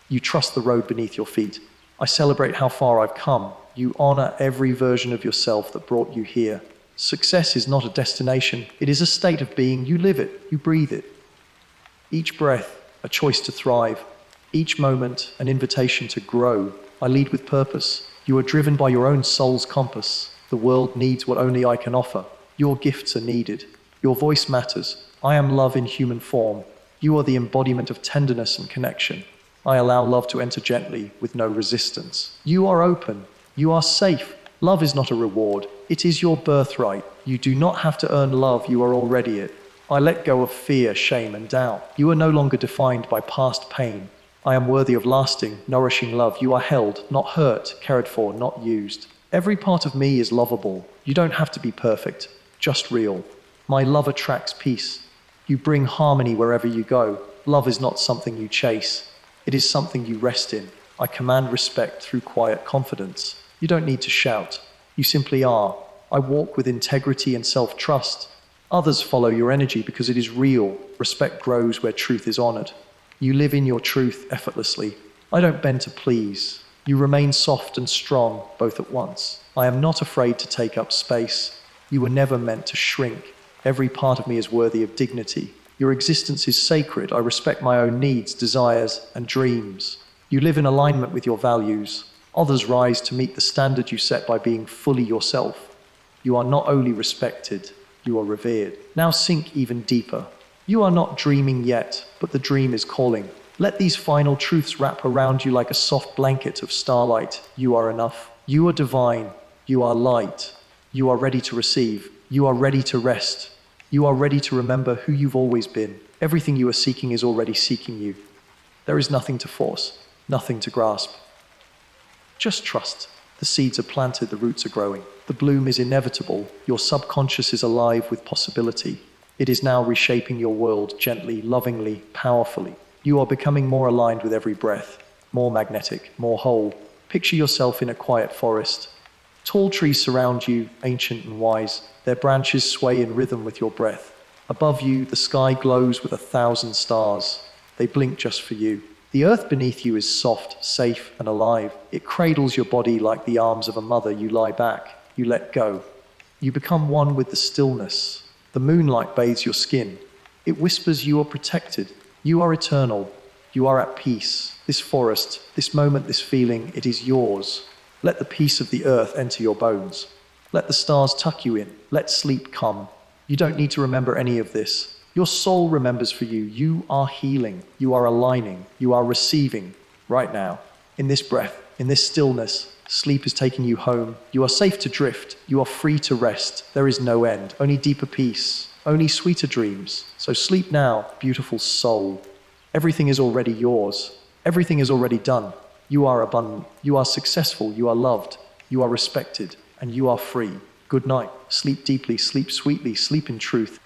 You trust the road beneath your feet. I celebrate how far I've come. You honor every version of yourself that brought you here. Success is not a destination. It is a state of being. You live it. You breathe it. Each breath, a choice to thrive. Each moment, an invitation to grow. I lead with purpose. You are driven by your own soul's compass. The world needs what only I can offer. Your gifts are needed. Your voice matters. I am love in human form. You are the embodiment of tenderness and connection. I allow love to enter gently with no resistance. You are open. You are safe. Love is not a reward. It is your birthright. You do not have to earn love. You are already it. I let go of fear, shame, and doubt. You are no longer defined by past pain. I am worthy of lasting, nourishing love. You are held, not hurt, cared for, not used. Every part of me is lovable. You don't have to be perfect, just real. My love attracts peace. You bring harmony wherever you go. Love is not something you chase. It is something you rest in. I command respect through quiet confidence. You don't need to shout. You simply are. I walk with integrity and self-trust. Others follow your energy because it is real. Respect grows where truth is honored. You live in your truth effortlessly. I don't bend to please. You remain soft and strong, both at once. I am not afraid to take up space. You were never meant to shrink. Every part of me is worthy of dignity. Your existence is sacred. I respect my own needs, desires, and dreams. You live in alignment with your values. Others rise to meet the standard you set by being fully yourself. You are not only respected, you are revered. Now sink even deeper. You are not dreaming yet, but the dream is calling. Let these final truths wrap around you like a soft blanket of starlight. You are enough. You are divine. You are light. You are ready to receive. You are ready to rest. You are ready to remember who you've always been. Everything you are seeking is already seeking you. There is nothing to force, nothing to grasp. Just trust. The seeds are planted, the roots are growing. The bloom is inevitable. Your subconscious is alive with possibility. It is now reshaping your world gently, lovingly, powerfully. You are becoming more aligned with every breath, more magnetic, more whole. Picture yourself in a quiet forest. Tall trees surround you, ancient and wise. Their branches sway in rhythm with your breath. Above you, the sky glows with 1,000 stars. They blink just for you. The earth beneath you is soft, safe, and alive. It cradles your body like the arms of a mother. You lie back. You let go. You become one with the stillness. The moonlight bathes your skin. It whispers you are protected. You are eternal. You are at peace. This forest, this moment, this feeling, it is yours. Let the peace of the earth enter your bones. Let the stars tuck you in. Let sleep come. You don't need to remember any of this. Your soul remembers for you. You are healing. You are aligning. You are receiving right now. In this breath, in this stillness, sleep is taking you home. You are safe to drift. You are free to rest. There is no end, only deeper peace, only sweeter dreams. So sleep now, beautiful soul. Everything is already yours. Everything is already done. You are abundant. You are successful. You are loved. You are respected. And you are free. Good night. Sleep deeply. Sleep sweetly. Sleep in truth.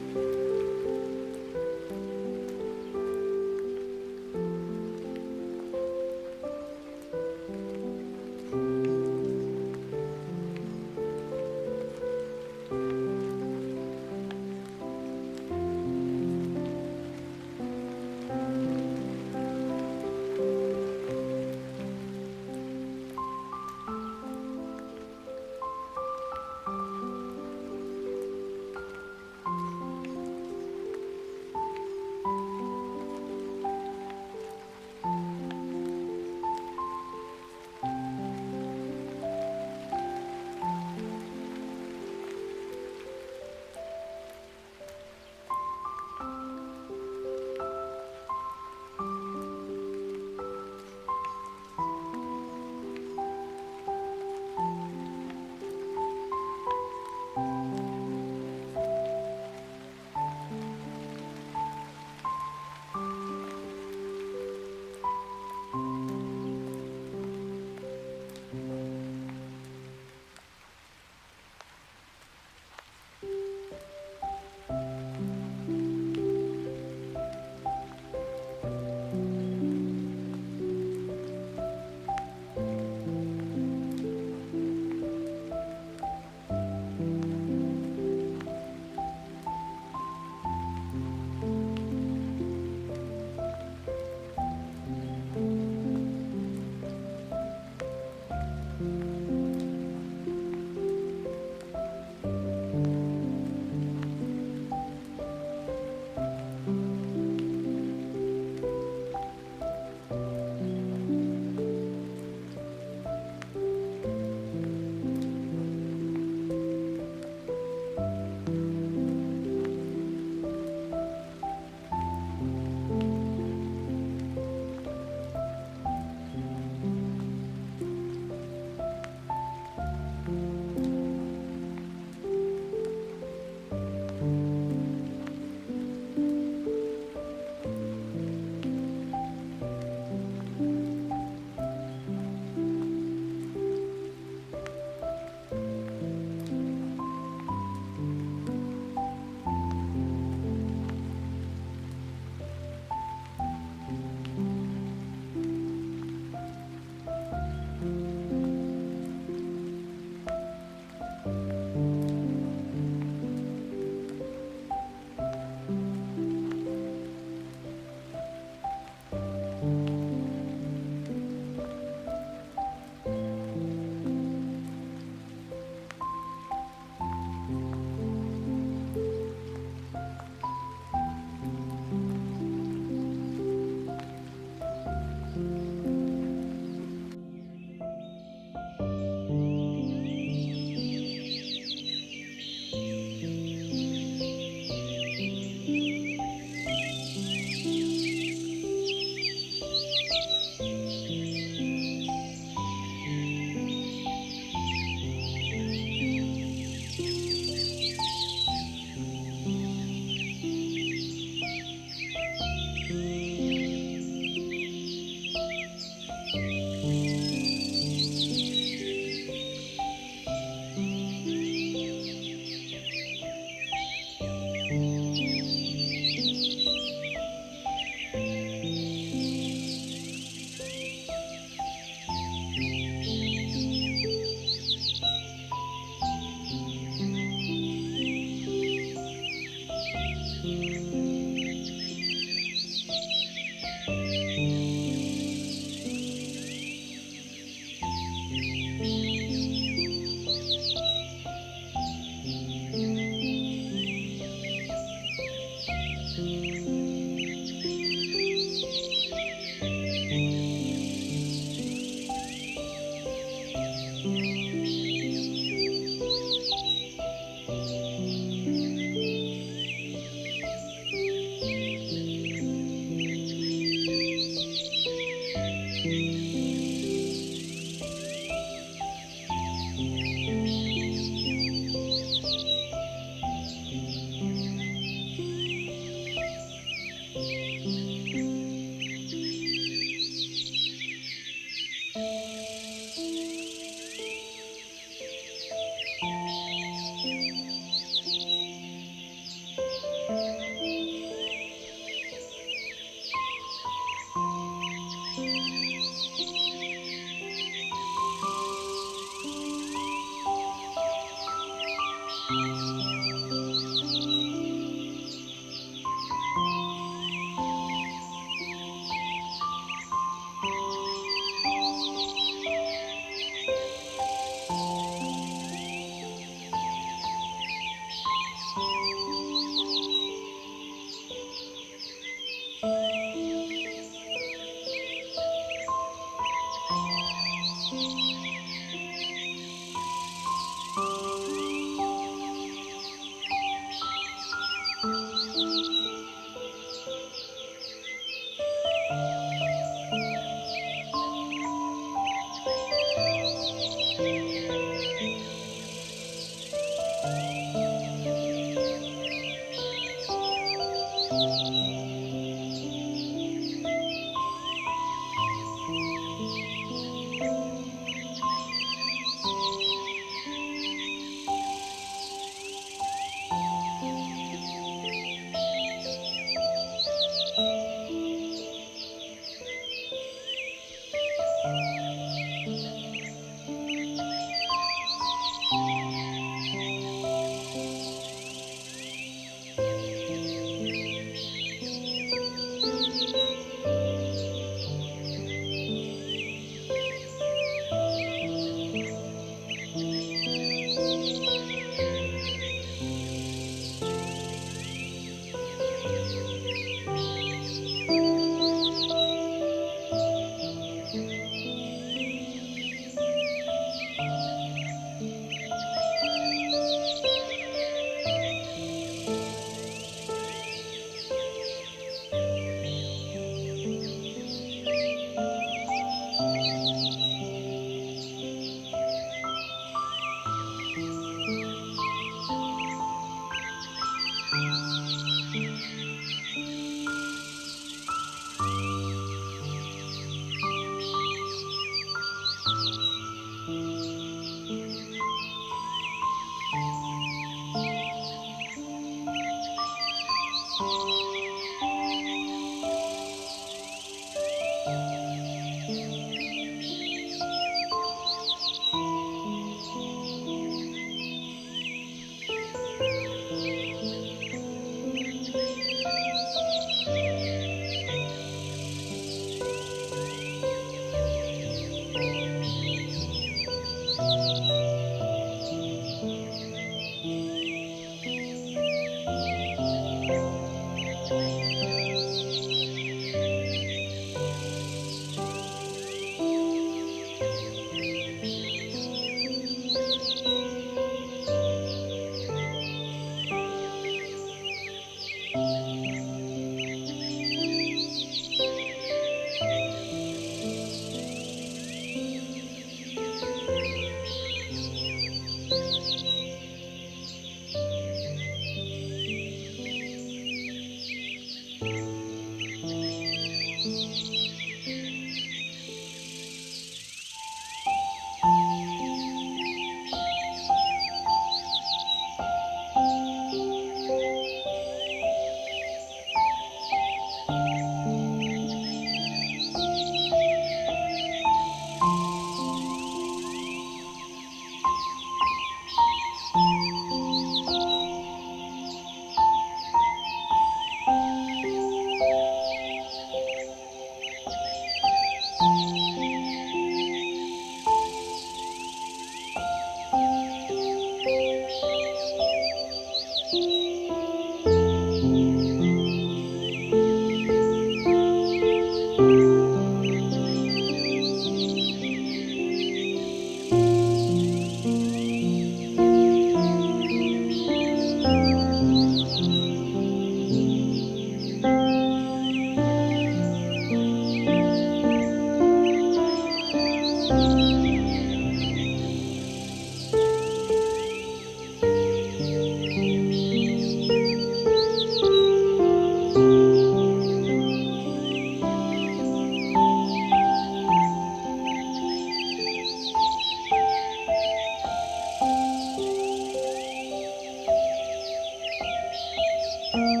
you.